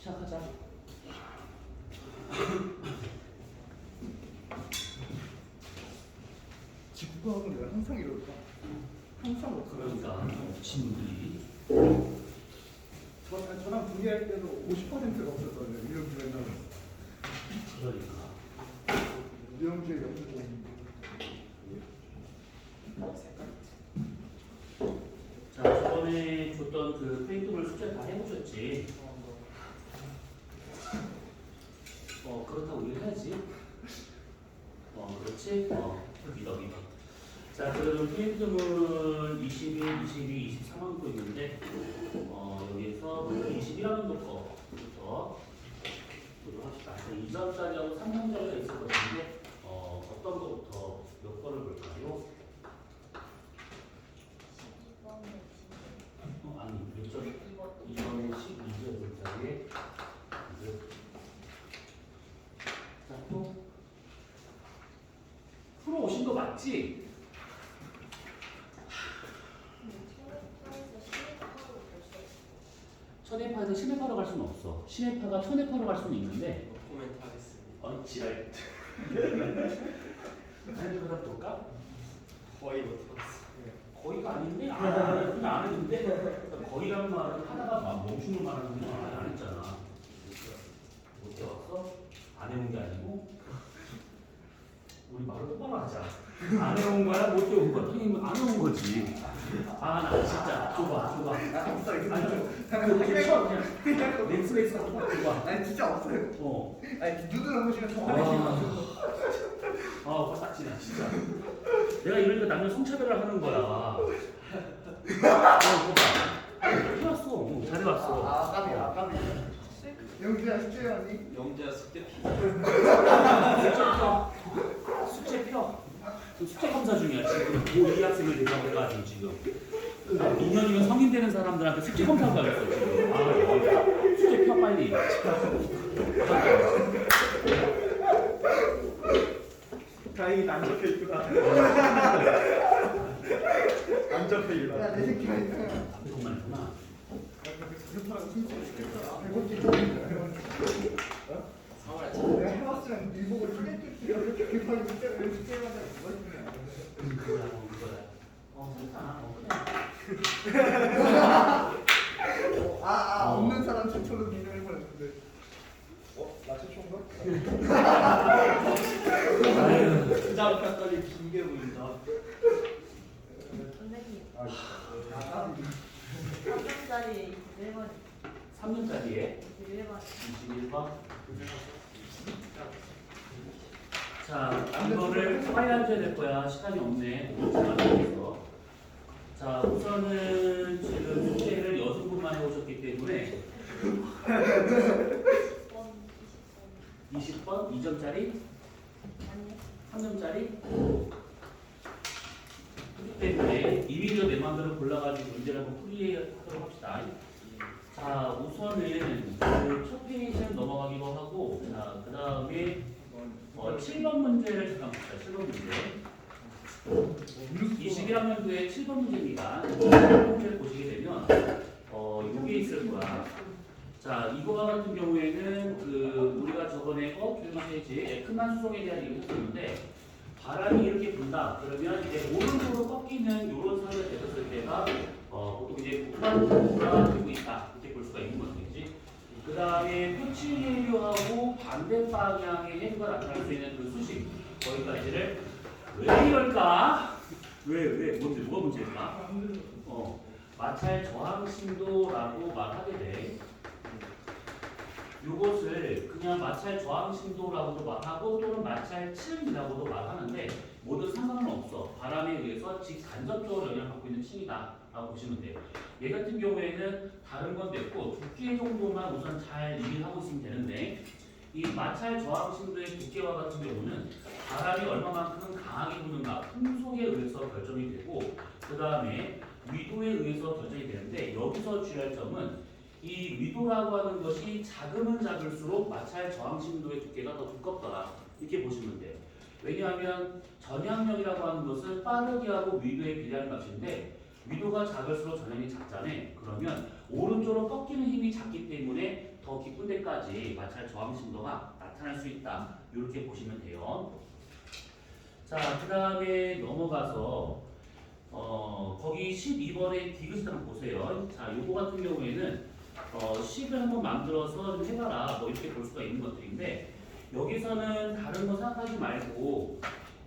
시작하자. 직구하고는 내가 항상 이럴까? 항상 없어. 그러니까 친구들이 저랑 분리할 때도 50%가 없었거든요. 유영주 맨날. 그러니까 유영주의 영주공. 자 저번에 줬던 그 페인트볼 숙제 다 해보셨지? 그렇다고 우리 해야지. 그렇지? 믿어. 자 그러면 페인트물 21, 22, 23학년도 있는데 여기서 21학년도 거부터 보도록 합시다. 2점짜리하고 3점짜리가 있을 것 같은데 어떤 거부터 몇 번을 볼까요? 아니 몇 점? 2번에 12점짜리에 자 또 풀어 오신 거 맞지? 천회파에서 신회파로 갈 수는 없어. 신회파가 천회파로 갈 수는 있는데. 코멘트 하겠습니다. 지랄. 아니 그다 볼까? 거의 못하겠어요. 거의가 아닌데? 안 했는데? 거의라는 말은 하다가 막 멈추는 말하는 건 아예 안 했잖아. 못 해왔어? 안 해온 게 아니고? 우리 말을 똑바로 하자. 안 해온 거야? 못 해온 거야? 선생님은 안 해온 거지. 나 진짜 좁아. 그냥 넷플릭스 좁아. 아니 진짜 없어요. 아니 누드를 보시면 더 오빠 딱지네 진짜. 내가 이러니까 남녀 성차별을 하는 거야. 해왔어. 잘해왔어. 까비. 영주야 숙제 왔니? 영재야 숙제 피. 숙제 펴. 숙제 검사 중이야 지금. 고2 학생을 대상으로 해가지고 지금. 2년이면 성인 되는 사람들한테 숙제 검사하고 가겠어 지금. 숙제 펴 빨리. 다행히 안 적혀 있구나. 안 적혀 있구나. 야내 새끼 아니야. 방송만 했구나. 상호를 내가 해봤으면 일복을 이렇게 급하게 숙제를 숙제하자 뭐가 있냐. 그거야. 없는 사람 최초로 비교해버렸는데. 나 최초인가? 아유. 부장 평가리 긴게 보인다. 선생님, 까비. 3년짜리 21번, 3년짜리에 21번. 21번. 자, 이거를 빨리 해줘야 될 거야. 시간이 없네. 그래서. 자, 우선은 지금 숙제를 6분만 해오셨기 때문에 20번, 2점짜리, 3점짜리. 그렇기 때문에 이미지로 내 마음대로 골라가지고 문제를 한번 풀이하도록 합시다. 자, 우선은 그첫 페이지는 넘어가기로 하고, 자, 그 다음에 7번 문제를 잠깐 봅시다. 7번 문제. 21학년도에 7번 문제입니다. 7번 문제를 보시게 되면 이게 있을 거야. 자, 이거와 같은 경우에는 우리가 저번에 조용한 페이지 에크만 수송에 대한 얘기를 했었는데 바람이 이렇게 분다. 그러면 이제 오른쪽으로 꺾이는 이런 상황이 되었을 때가 보통 이제 북한도가 되고 있다. 이렇게 볼 수가 있는 거지. 그 다음에 표치 해류하고 반대 방향의 해류가 나타날 수 있는 그 수식 거기까지를 왜 이럴까? 왜 뭐가 문제일까? 마찰 저항신도라고 말하게 돼. 요것을 그냥 마찰 저항신도라고도 말하고 또는 마찰층이라고도 말하는데 모두 상관은 없어. 바람에 의해서 직간접적으로 영향을 받고 있는 층이다 라고 보시면 돼요. 얘 같은 경우에는 다른 건 됐고 두께 정도만 우선 잘 이해하고 있으면 되는데 이 마찰 저항신도의 두께와 같은 경우는 바람이 얼마만큼 강하게 부는가 풍속에 의해서 결정이 되고 그 다음에 위도에 의해서 결정이 되는데 여기서 주의할 점은 이 위도라고 하는 것이 작으면 작을수록 마찰 저항신도의 두께가 더 두껍더라 이렇게 보시면 돼요. 왜냐하면 전향력이라고 하는 것은 빠르기하고 위도에 비례하는 값인데 위도가 작을수록 전향이 작잖아요. 그러면 오른쪽으로 꺾이는 힘이 작기 때문에 더 깊은 높은 데까지 마찰 저항 신도가 나타날 수 있다. 이렇게 보시면 돼요. 자, 그 다음에 넘어가서 거기 12번의 디귿을 한번 보세요. 자, 요거 같은 경우에는 식을 한번 만들어서 좀 해봐라. 뭐 이렇게 볼 수가 있는 것들인데 여기서는 다른 거 생각하지 말고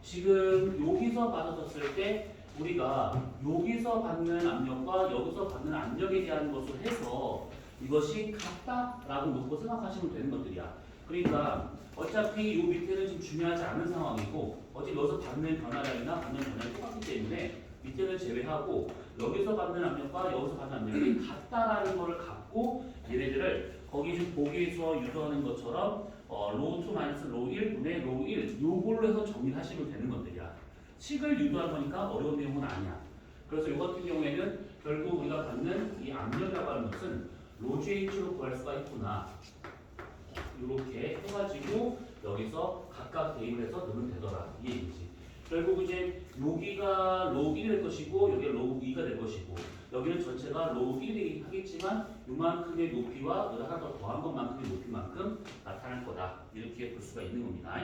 지금 여기서 받아줬을 때 우리가 여기서 받는 압력과 여기서 받는 압력에 대한 것을 해서 이것이 같다라고 놓고 생각하시면 되는 것들이야. 그러니까 어차피 이 밑에는 지금 중요하지 않은 상황이고 어차피 여기서 받는 변화량이나 받는 변화량이 똑같기 때문에 밑에는 제외하고 여기서 받는 압력과 여기서 받는 압력이 같다라는 것을 갖고 얘네들을 거기 지금 보기에서 유도하는 것처럼 로우 2 마이너스 로우 1 분의 로우 1 요걸로 해서 정리하시면 되는 것들이야. 식을 유도할 거니까 어려운 내용은 아니야. 그래서 이 같은 경우에는 결국 우리가 받는 이 압력이라고 하는 것은 로 GH로 구할 수가 있구나. 이렇게 해가지고 여기서 각각 대입을 해서 넣으면 되더라. 이 얘기지. 결국 이제 여기가 로우 1이 될 것이고 여기가 로우 2가 될 것이고 여기는 전체가 로우 1이 하겠지만 요만큼의 높이와 여기 하나 더 더한 것만큼의 높이만큼 나타날 거다. 이렇게 볼 수가 있는 겁니다.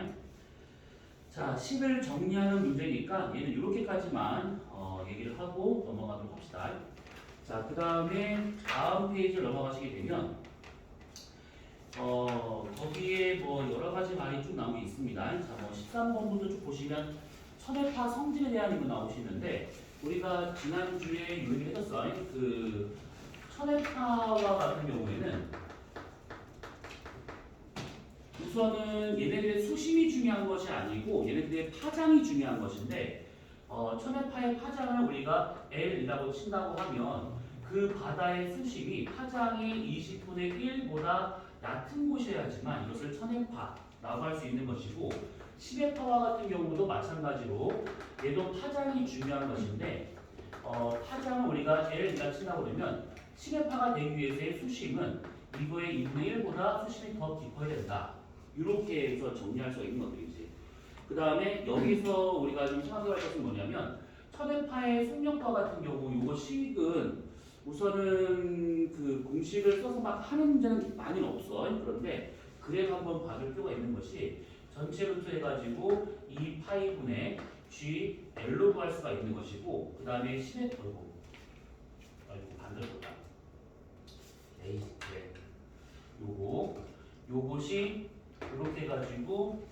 자, 식을 정리하는 문제니까 얘는 이렇게까지만 얘기를 하고 넘어가도록 합시다. 자, 그 다음에 다음 페이지를 넘어가시게 되면 거기에 뭐 여러 가지 말이 쭉 나오고 있습니다. 자, 뭐 13번부터 쭉 보시면 천회파 성질에 대한 거 나오시는데 우리가 지난주에 요 얘기를 해줬어요. 그 천회파와 같은 경우에는 우선은 얘네들의 수심이 중요한 것이 아니고 얘네들의 파장이 중요한 것인데 천회파의 파장을 우리가 L이라고 친다고 하면 그 바다의 수심이 파장이 20분의 1보다 얕은 곳이어야지만 이것을 천회파라고 할 수 있는 것이고 심해파와 같은 경우도 마찬가지로 얘도 파장이 중요한 것인데 파장을 우리가 L이라고 친다고 그러면 심해파가 되기 위해서의 수심은 이거의 2분의 1보다 수심이 더 깊어야 된다. 이렇게 해서 정리할 수 있는 것들이지. 그 다음에 여기서 우리가 좀 생각해볼 것은 뭐냐면 천회파의 속력과 같은 경우 이거 식은 우선은 그 공식을 써서 막 하는 문제는 많이는 없어. 그런데 그래도 한번 봐줄 필요가 있는 것이 전체 루트 해가지고 2파이분의 G L로 구할 수가 있는 것이고 그 다음에 심해 털고 반대로 보다. 에이 그래. 요것이 이렇게 해가지고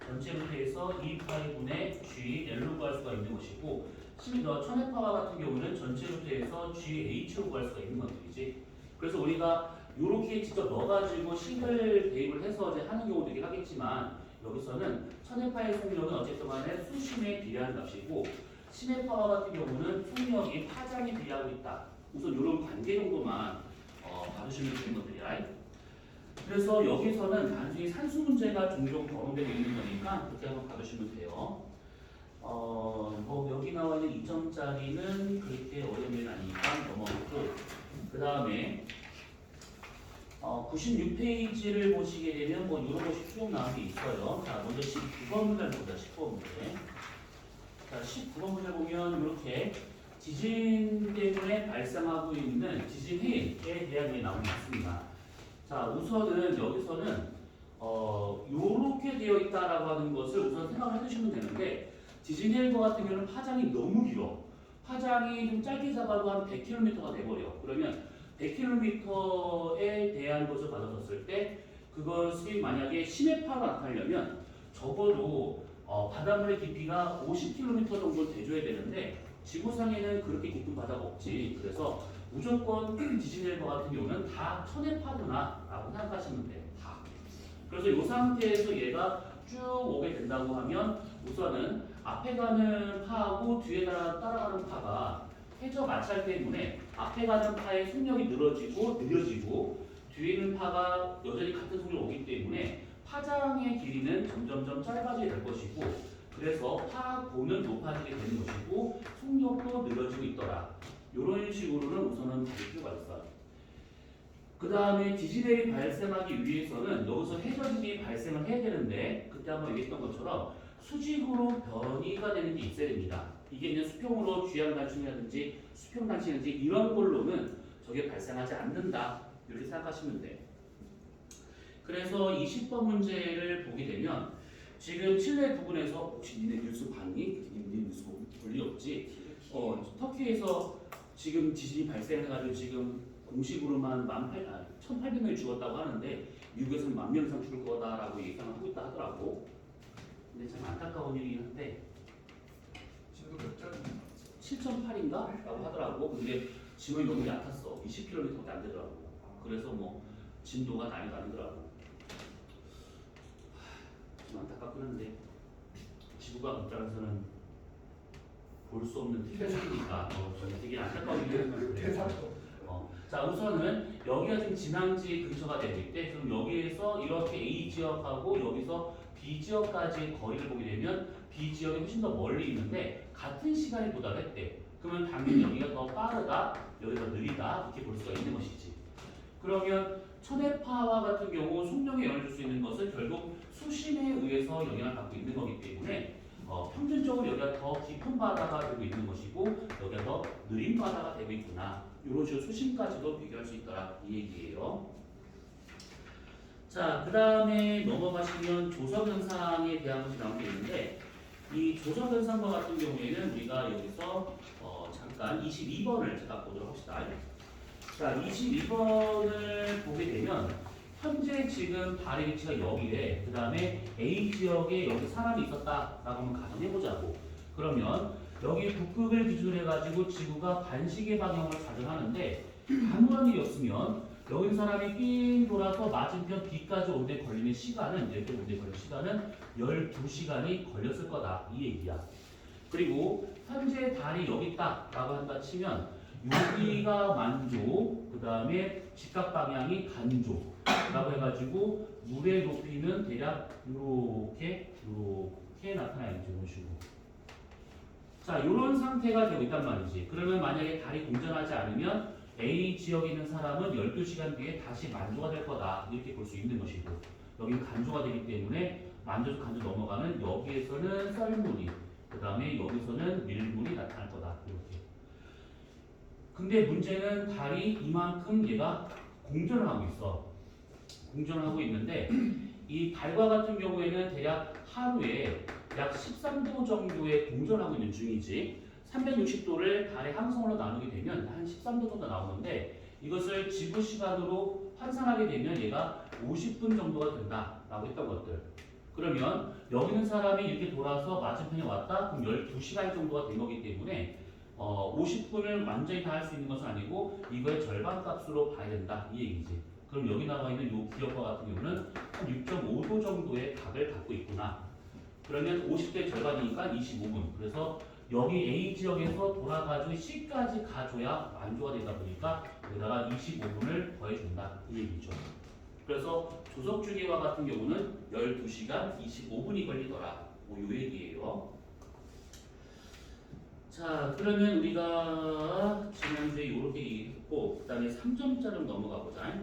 전체 루트에서 2파이분의 G L로 구할 수가 있는 것이고 천회파와 같은 경우는 전체 루트에서 GH로 구할 수가 있는 것들이지. 그래서 우리가 이렇게 직접 넣어가지고 식을 대입을 해서 이제 하는 경우도 있긴 하겠지만 여기서는 천회파의 속력은 어쨌든 간에 수심에 비례하는 값이고 심해파와 같은 경우는 속력이 파장에 비례하고 있다. 우선 이런 관계 정도만 받으시면 되는 것들이야. 그래서 여기서는 단순히 산수 문제가 종종 거론되어 있는 거니까 그렇게 한번 받으시면 돼요. 뭐 여기 나와 있는 2점짜리는 그렇게 어려운 게 아니니까 넘어가고 그 다음에 96페이지를 보시게 되면 뭐 이런 것이 쭉 나온 게 있어요. 자, 먼저 19번 문제를 보자. 19번 문제. 자, 19번 문제 보면 이렇게 지진 때문에 발생하고 있는 지진 해일에 대한 게 나오고 있습니다. 자, 우선은 여기서는 요렇게 되어 있다라고 하는 것을 우선 생각을 해두시면 되는데 지진 해일과 같은 경우는 파장이 너무 길어. 파장이 좀 짧게 잡아도 한 100km가 돼버려. 그러면 100km에 대한 것을 받아줬을 때 그것이 만약에 심해파로 나타나려면 적어도 바닷물의 깊이가 50km 정도 돼줘야 되는데 지구상에는 그렇게 깊은 바다가 없지. 그래서 무조건 지진해일과 같은 경우는 다 천해파구나 라고 생각하시면 돼. 다. 그래서 이 상태에서 얘가 쭉 오게 된다고 하면 우선은 앞에 가는 파하고 뒤에 따라가는 파가 해저 마찰 때문에 앞에 가는 파의 속력이 느려지고 뒤에 있는 파가 여전히 같은 속력으로 오기 때문에 파장의 길이는 점점점 짧아지게 될 것이고 그래서 파고는 높아지게 되는 것이고 속력도 늘어지고 있더라. 이런 식으로는 우선은 볼 필요가 있어요. 그 다음에 지진해일이 발생하기 위해서는 여기서 해저진이 발생을 해야 되는데 그때 한번 얘기했던 것처럼 수직으로 변이가 되는 게 있어야 됩니다. 이게 이제 수평으로 주양단층이라든지 수평단층이라든지 이런 걸로는 저게 발생하지 않는다. 이렇게 생각하시면 돼. 그래서 20번 문제를 보게 되면 지금 칠레 부근에서 혹시 니네 뉴스 봤니? 니네 뉴스 볼 일 없지? 터키에서 지금 지진이 발생해가지고 지금 공식으로만 1,800명이 죽었다고 하는데 미국에서는 10,000명 이상 죽을 거다라고 예상을 하고 있다 하더라고. 근데 참 안타까운 일이긴 한데 진도 몇 짜리? 7.8인가? 라고 하더라고. 근데 지금이 너무 얕았어. 20km밖에 안 되더라고. 그래서 뭐 진도가 난리가 아니더라고. 좀 안타깝긴 한데 지구가 극단에서는 볼 수 없는 특별한 일이니까 되게 안타까운 일이었는데 대사도. 자 우선은 여기가 지금 진앙지 근처가 되고 있대. 그럼 여기에서 이렇게 A 지역하고 여기서 B 지역까지의 거리를 보게 되면 B 지역이 훨씬 더 멀리 있는데 같은 시간에 도달했대. 그러면 당연히 여기가 더 빠르다, 여기가 더 느리다 이렇게 볼 수가 있는 것이지. 그러면 초대파와 같은 경우 속력에 영향을 줄 수 있는 것은 결국 수심에 의해서 영향을 받고 있는 거기 때문에 평균적으로 여기가 더 깊은 바다가 되고 있는 것이고 여기가 더 느린 바다가 되고 있구나. 이런 식으로 수심까지도 비교할 수 있더라 이 얘기예요. 자, 그 다음에 넘어가시면 조석 현상에 대한 것이 나온 게 있는데 이 조석 현상과 같은 경우에는 우리가 여기서 잠깐 22번을 제가 보도록 합시다. 자, 22번을 보게 되면 현재 지금 달의 위치가 여기에 그 다음에 A 지역에 여기 사람이 있었다라고 한번 가정해보자고. 그러면 여기 북극을 기준으로 해가지고 지구가 반시계 방향으로 가정하는데 아무런 일이 없으면 여기 있는 사람이 삥 돌아서 맞은편 B까지 올 때 걸리는 시간은 이렇게 올 때 걸리는 시간은 12시간이 걸렸을 거다 이 얘기야. 그리고 현재 달이 여기 있다라고 한다 치면 여기가 만조, 그 다음에 직각 방향이 간조라고 해가지고 물의 높이는 대략 이렇게 나타나야죠. 이런 식으로. 자, 이런 상태가 되고 있단 말이지. 그러면 만약에 달이 공전하지 않으면 A 지역에 있는 사람은 12시간 뒤에 다시 만조가 될 거다. 이렇게 볼 수 있는 것이고 여기는 간조가 되기 때문에 만조에서 간조 넘어가면 여기에서는 썰물이, 그 다음에 여기서는 밀물이 나타날 거다. 이렇게. 근데 문제는 달이 이만큼 얘가 공전을 하고 있어. 공전을 하고 있는데 이 달과 같은 경우에는 대략 하루에 약 13도 정도의 공전하고 있는 중이지. 360도를 달의 항성으로 나누게 되면 한 13도 정도 나오는데 이것을 지구 시간으로 환산하게 되면 얘가 50분 정도가 된다라고 했던 것들. 그러면 여기 있는 사람이 이렇게 돌아서 맞은편에 왔다? 그럼 12시간 정도가 된 거기 때문에 50분을 완전히 다 할 수 있는 것은 아니고 이거의 절반 값으로 봐야 된다 이 얘기지. 그럼 여기 나와 있는 이 기역과 같은 경우는 한 6.5도 정도의 각을 갖고 있구나. 그러면 50대 절반이니까 25분. 그래서 여기 A 지역에서 돌아가지고 C까지 가줘야 만조가 되다 보니까 여기다가 25분을 더해준다 이 얘기죠. 그래서 조석 주기와 같은 경우는 12시간 25분이 걸리더라. 뭐 이 얘기예요. 자, 그러면 우리가 지난주에 이렇게 얘기했고 그 다음에 3점짜리 넘어가 보자.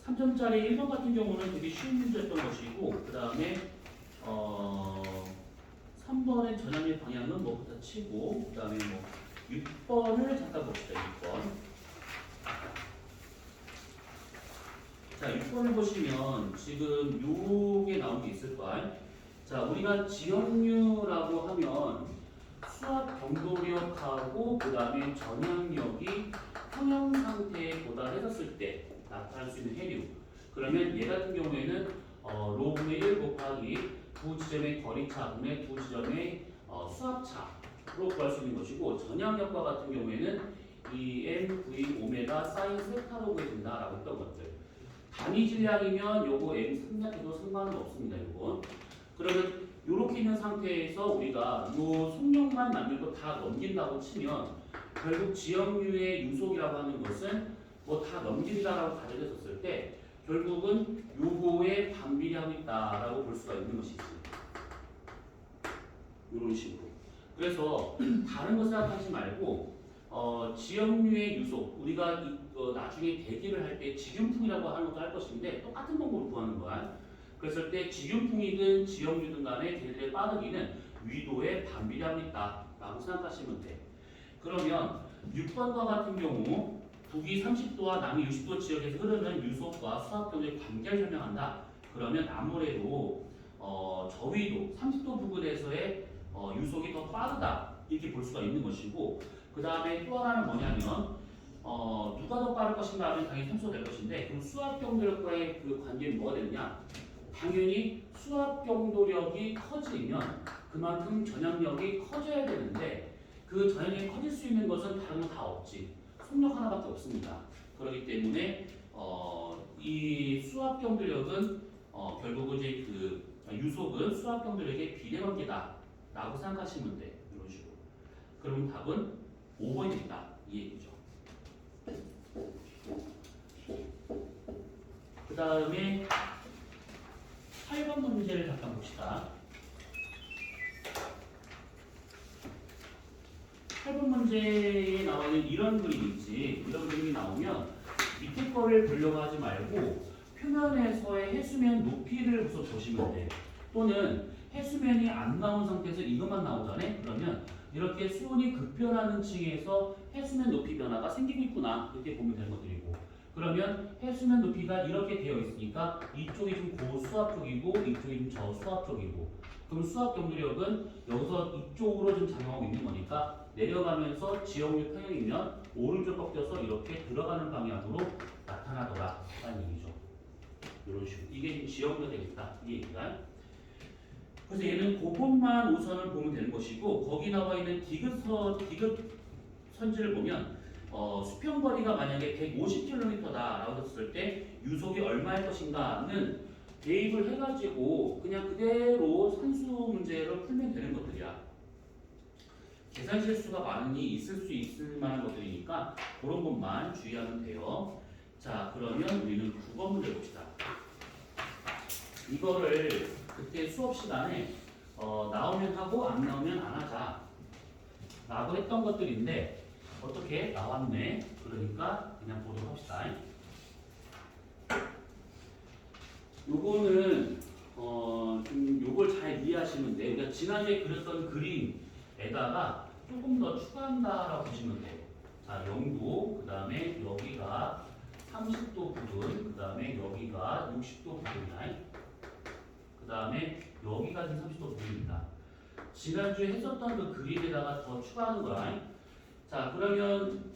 3점짜리 1번 같은 경우는 되게 쉬운 문제였던 것이고 그 다음에 3번의 전향의 방향은 뭐부터 치고 그 다음에 뭐 6번을 잠깐 봅시다. 6번. 자, 6번을 보시면 지금 요게 나온 게 있을 거야. 자, 우리가 지역류라고 하면 수압 경도력하고 그 다음에 전향력이 평형 상태에 도달했었을 때 나타날 수 있는 해류. 그러면 얘 같은 경우에는 로분의 1 곱하기 두 지점의 거리차 분의 두 지점의 수압차로 구할 수 있는 것이고 전향력과 같은 경우에는 이 mv 오메가 사인 세타로 구해진다라고 했던 것들. 단위 질량이면 요거 m 생략해도 상관은 없습니다. 요건. 그러면 이렇게 있는 상태에서 우리가 요 속력만 만들고 다 넘긴다고 치면 결국 지역류의 유속이라고 하는 것은 뭐 다 넘긴다라고 가정했었을 때 결국은 요거에 반비례하고 있다라고 볼 수가 있는 것이지. 이런 식으로. 그래서 다른 거 생각하지 말고 지역류의 유속 우리가 나중에 대기를 할 때 직윤풍이라고 하는 것도 할 것인데 똑같은 방법으로 구하는 거야. 그랬을 때 직윤풍이든 지역류든 간에 걔네들의 빠르기는 위도에 반비례하고 있다라고 생각하시면 돼. 그러면 6번과 같은 경우 북위 30도와 남위 60도 지역에서 흐르는 유속과 수압 경도의 관계를 설명한다. 그러면 아무래도 저위도 30도 부근에서의 유속이 더 빠르다 이렇게 볼 수가 있는 것이고 그 다음에 또 하나는 뭐냐면 누가 더 빠를 것인가 하면 당연히 산소가 될 것인데 그럼 수압 경도력과의 그 관계는 뭐가 되느냐? 당연히 수압 경도력이 커지면 그만큼 전압력이 커져야 되는데 그 전압력이 커질 수 있는 것은 다른 건 다 없지. 속력 하나밖에 없습니다. 그렇기 때문에 이 수압 경도력은 결국은 이제 그 유속은 수압 경도력의 비례관계다라고 생각하시면 돼. 이런 식으로. 그럼 답은 5번입니다. 이 얘기죠. 그 다음에 8번 문제를 잠깐 봅시다. 8번 문제에 나와 있는 이런 그림이 있지. 이런 그림이 나오면 밑에 거를 보려고 하지 말고 표면에서의 해수면 높이를 우선 보시면 돼. 또는 해수면이 안 나온 상태에서 이것만 나오잖아요. 그러면 이렇게 수온이 급변하는 층에서 해수면 높이 변화가 생기고 있구나. 이렇게 보면 되는 것들이고. 그러면 해수면 높이가 이렇게 되어 있으니까 이쪽이 좀 고수압 쪽이고 이쪽이 좀 저수압 쪽이고. 그럼 수압 경도력은 여기서 이쪽으로 좀 작용하고 있는 거니까 내려가면서 지역류 평형이면 오른쪽 꺾여서 이렇게 들어가는 방향으로 나타나더라 라는 얘기죠. 이런 식으로. 이게 지역류가 되겠다. 이 얘기가. 그래서 얘는 그것만 우선을 보면 되는 것이고 거기 나와 있는 디귿 선지를 보면 수평거리가 만약에 150km다라고 했을 때 유속이 얼마일 것인가는 대입을 해가지고 그냥 그대로 산수 문제를 풀면 되는 것들이야. 계산 실수가 많으니 있을 수 있을 만한 것들이니까 그런 것만 주의하면 돼요. 자, 그러면 우리는 9번 문제 봅시다. 이거를 그때 수업 시간에 나오면 하고 안 나오면 안 하자 라고 했던 것들인데 어떻게 나왔네. 그러니까 그냥 보도록 합시다. 요거는 좀 요걸 잘 이해하시면 돼요. 그러니까 지난주에 그렸던 그림에다가 조금 더 추가한다라고 보시면 돼요. 자, 0도, 그 다음에 여기가 30도 부분, 그 다음에 여기가 60도 부분이야. 그 다음에 여기가 지금 30도 부분입니다. 지난주에 했었던 그 그림에다가 더 추가하는 거야. 자, 그러면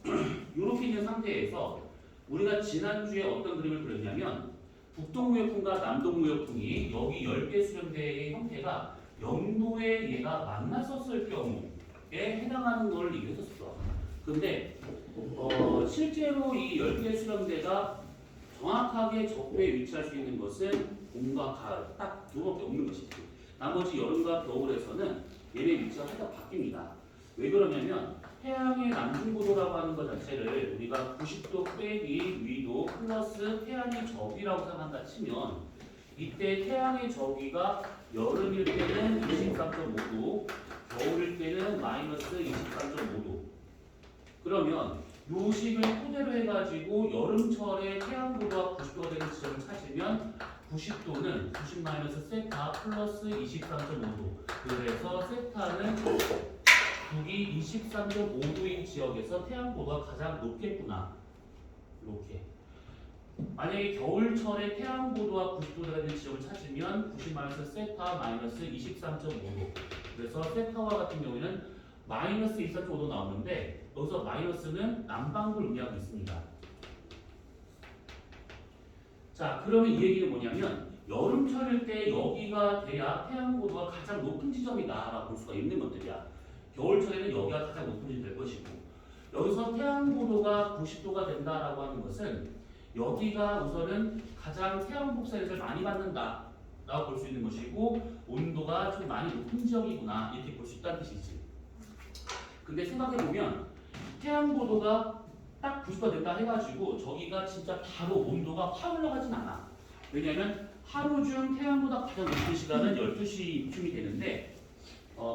이렇게 있는 상태에서 우리가 지난주에 어떤 그림을 그렸냐면 북동무역풍과 남동무역풍이 여기 10개 수렴대의 형태가 0도에 얘가 만났었을 경우에 해당하는 걸 얘기했었어. 근데 실제로 이 10개 수렴대가 정확하게 적도에 위치할 수 있는 것은 봄과 가을 딱 두 번밖에 없는 것이지. 나머지 여름과 겨울에서는 얘네 위치가 살짝 바뀝니다. 왜 그러냐면 태양의 남중고도라고 하는 것 자체를 우리가 90도 빼기 위도 플러스 태양의 저기라고 생각한다 치면 이때 태양의 저기가 여름일 때는 23.5도, 겨울일 때는 마이너스 23.5도. 그러면 요 식을 토대로 해가지고 여름철에 태양 고도가 90도가 되는 지점을 찾으면 90도는 90 마이너스 세타 플러스 23.5도. 그래서 세타는 북이 23.5도인 지역에서 태양 고도가 가장 높겠구나. 이렇게. 만약에 겨울철에 태양 고도가 90도가 되는 지역을 찾으면 90 마이너스 세타 마이너스 23.5도. 그래서 세타와 같은 경우에는 마이너스 23.5도 나오는데 여기서 마이너스는 남방을 의미하고 있습니다. 자, 그러면 이 얘기는 뭐냐면 여름철일 때 여기가 돼야 태양 고도가 가장 높은 지점이다라고 볼 수가 있는 것들이야. 겨울철에는 여기가 가장 높은 지점이 될 것이고 여기서 태양 고도가 90도가 된다라고 하는 것은 여기가 우선은 가장 태양 복사를 많이 받는다라고 볼 수 있는 것이고 온도가 좀 많이 높은 지역이구나 이렇게 볼 수 있다는 뜻이지. 근데 생각해보면 태양 고도가 딱 90도가 된다 해가지고 저기가 진짜 바로 온도가 확 올라가진 않아. 왜냐하면 하루 중 태양보다 가장 높은 시간은 12시쯤이 되는데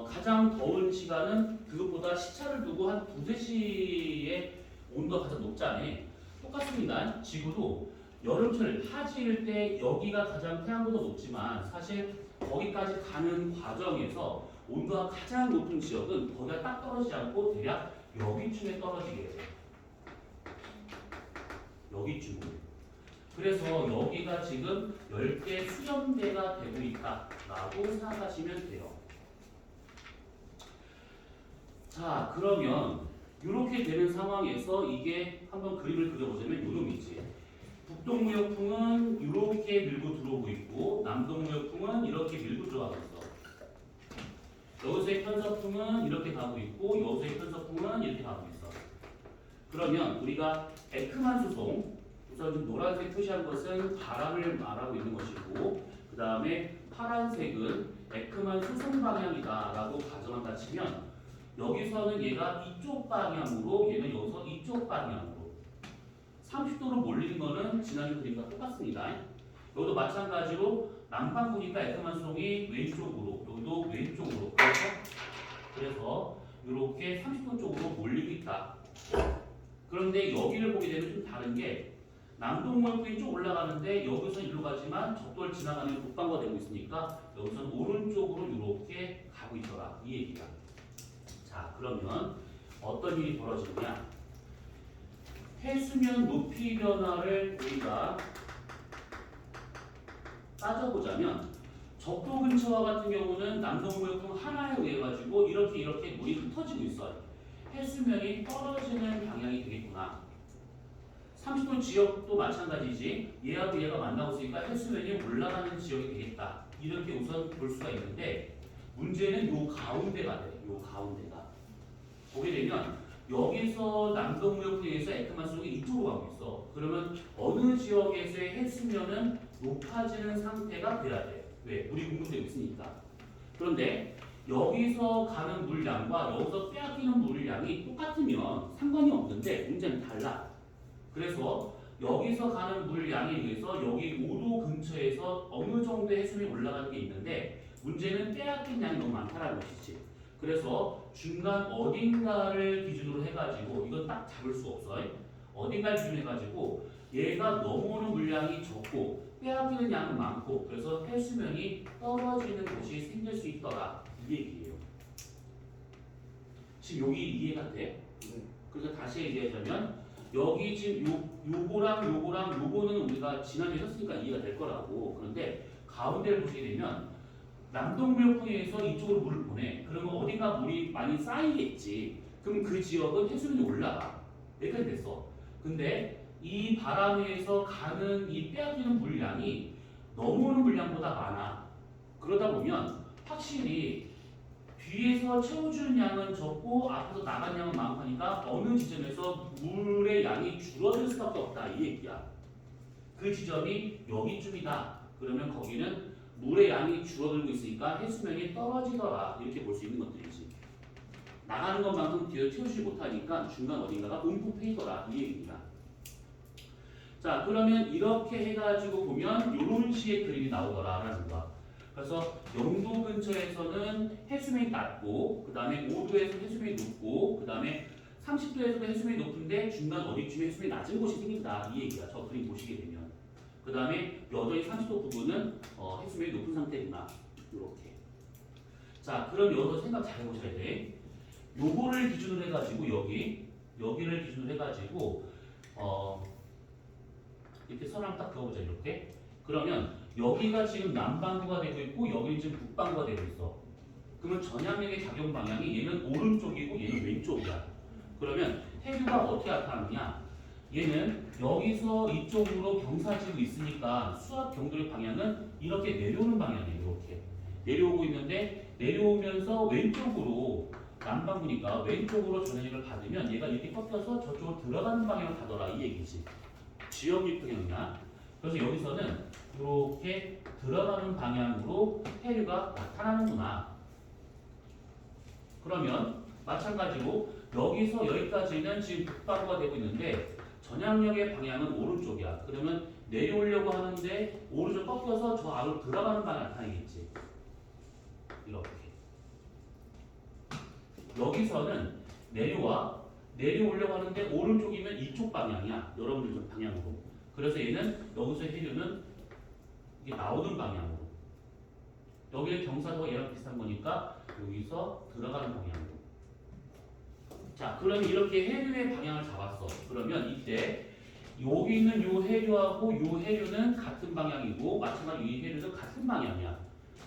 가장 더운 시간은 그것보다 시차를 두고 한 2~3시에 온도가 가장 높잖아요. 똑같습니다. 지구도 여름철 하지일 때 여기가 가장 태양보다 높지만 사실 거기까지 가는 과정에서 온도가 가장 높은 지역은 거기가 딱 떨어지지 않고 대략 여기쯤에 떨어지게 돼요. 여기쯤. 그래서 여기가 지금 10개 수렴대가 되고 있다라고 생각하시면 돼요. 자, 그러면 이렇게 되는 상황에서 이게 한번 그림을 그려보자면 요놈이지. 북동무역풍은 이렇게 밀고 들어오고 있고 남동무역풍은 이렇게 밀고 들어가고 있어. 여기서의 편서풍은 이렇게 가고 있고 여기서의 편서풍은 이렇게 가고 있어. 그러면 우리가 에크만 수송, 우선 지금 노란색 표시한 것은 바람을 말하고 있는 것이고 그 다음에 파란색은 에크만 수송 방향이다라고 가정한다 치면 여기서는 얘가 이쪽 방향으로 얘는 여기서 이쪽 방향으로 30도로 몰리는 거는 지난주 그림과 똑같습니다. 여기도 마찬가지로 남반구니까 에크만 수송이 왼쪽으로 여기도 왼쪽으로 그래서 이렇게 30도 쪽으로 몰리고 있다. 그런데 여기를 보게 되면 좀 다른 게 남동무역풍이 쭉 올라가는데 여기서 일로 가지만 적도를 지나가는 북방구가 되고 있으니까 여기서는 오른쪽으로 이렇게 가고 있더라 이 얘기야. 자, 그러면 어떤 일이 벌어지느냐? 해수면 높이 변화를 우리가 따져보자면 적도 근처와 같은 경우는 남동무역풍 하나에 의해 가지고 이렇게 물이 흩어지고 있어요. 해수면이 떨어지는 방향이 되겠구나. 30도 지역도 마찬가지지. 얘하고 얘가 만나고 있으니까 해수면이 올라가는 지역이 되겠다. 이렇게 우선 볼 수가 있는데 문제는 요 가운데가 돼. 요 가운데가. 보게 되면 여기서 남동무역풍에서 에크만 수송이 이쪽으로 가고 있어. 그러면 어느 지역에서의 해수면은 높아지는 상태가 돼야 돼. 왜? 물이 공급되고 있으니까. 그런데 여기서 가는 물량과 여기서 빼앗기는 물량이 똑같으면 상관이 없는데 문제는 달라. 그래서 여기서 가는 물량에 의해서 여기 5도 근처에서 어느 정도의 해수면이 올라가는 게 있는데 문제는 빼앗긴 양이 너무 많다라는 것이지. 그래서 중간 어딘가를 기준으로 해가지고 이건 딱 잡을 수 없어요. 어딘가를 기준으로 해가지고 얘가 넘어오는 물량이 적고 빼앗기는 양은 많고 그래서 해수면이 떨어지는 곳이 생길 수 있더라 이 얘기예요. 지금 여기 이해가 돼? 그래서 다시 얘기하자면 여기 지금 요거랑 요거는 우리가 지난주에 했으니까 이해가 될 거라고. 그런데 가운데를 보시게 되면 남동무역풍에서 이쪽으로 물을 보내. 그러면 어딘가 물이 많이 쌓이겠지. 그럼 그 지역은 해수면이 올라가. 여기까지 됐어. 근데 이 바람에서 가는 이 빼앗기는 물량이 넘어오는 물량보다 많아. 그러다 보면 확실히 뒤에서 채워주는 양은 적고 앞에서 나간 양은 많고 하니까 어느 지점에서 물의 양이 줄어들 수밖에 없다 이 얘기야. 그 지점이 여기쯤이다. 그러면 거기는 물의 양이 줄어들고 있으니까 해수면이 떨어지더라 이렇게 볼 수 있는 것들이지. 나가는 것만큼 뒤에 채워주지 못하니까 중간 어딘가가 움푹 패이더라 이 얘기입니다. 자, 그러면 이렇게 해가지고 보면 이런 식의 그림이 나오더라라는 거야. 그래서 0도 근처에서는 해수면이 낮고 그 다음에 5도에서 해수면이 높고 그 다음에 30도에서도 해수면이 높은데 중간 어디쯤에 해수면이 낮은 곳이 생긴다 이 얘기야. 저 그림 보시게 되면 그 다음에 여전히 30도 부분은 해수면이 높은 상태구나 이렇게. 자, 그럼 여기서 생각 잘 해보셔야 돼. 요거를 기준으로 해가지고 여기를 기준으로 해가지고 이렇게 선을 딱 그어보자 이렇게. 그러면 여기가 지금 남반구가 되고 있고 여기는 지금 북반구가 되고 있어. 그러면 전향력의 작용 방향이 얘는 오른쪽이고 얘는 왼쪽이야. 그러면 해류가 어떻게 나타나느냐? 얘는 여기서 이쪽으로 경사지고 있으니까 수압 경도의 방향은 이렇게 내려오는 방향이에요. 이렇게 내려오고 있는데 내려오면서 왼쪽으로 남반구니까 왼쪽으로 전향력을 받으면 얘가 이렇게 꺾여서 저쪽으로 들어가는 방향으로 가더라 이 얘기지. 지역유평형이야. 그래서 여기서는 이렇게 들어가는 방향으로 해류가 나타나는구나. 그러면 마찬가지로 여기서 여기까지는 지금 북반구가 되고 있는데 전향력의 방향은 오른쪽이야. 그러면 내려오려고 하는데 오른쪽 꺾여서 저 안으로 들어가는 방향이 나타나겠지. 이렇게. 여기서는 내려오려고 하는데 오른쪽이면 이쪽 방향이야. 여러분들 방향으로. 그래서 얘는 여기서 해류는 이게 나오는 방향으로. 여기는 경사도가 얘랑 비슷한 거니까 여기서 들어가는 방향으로. 자, 그러면 이렇게 해류의 방향을 잡았어. 그러면 이때 여기 있는 요 해류하고 요 해류는 같은 방향이고 마찬가지로 이 해류도 같은 방향이야.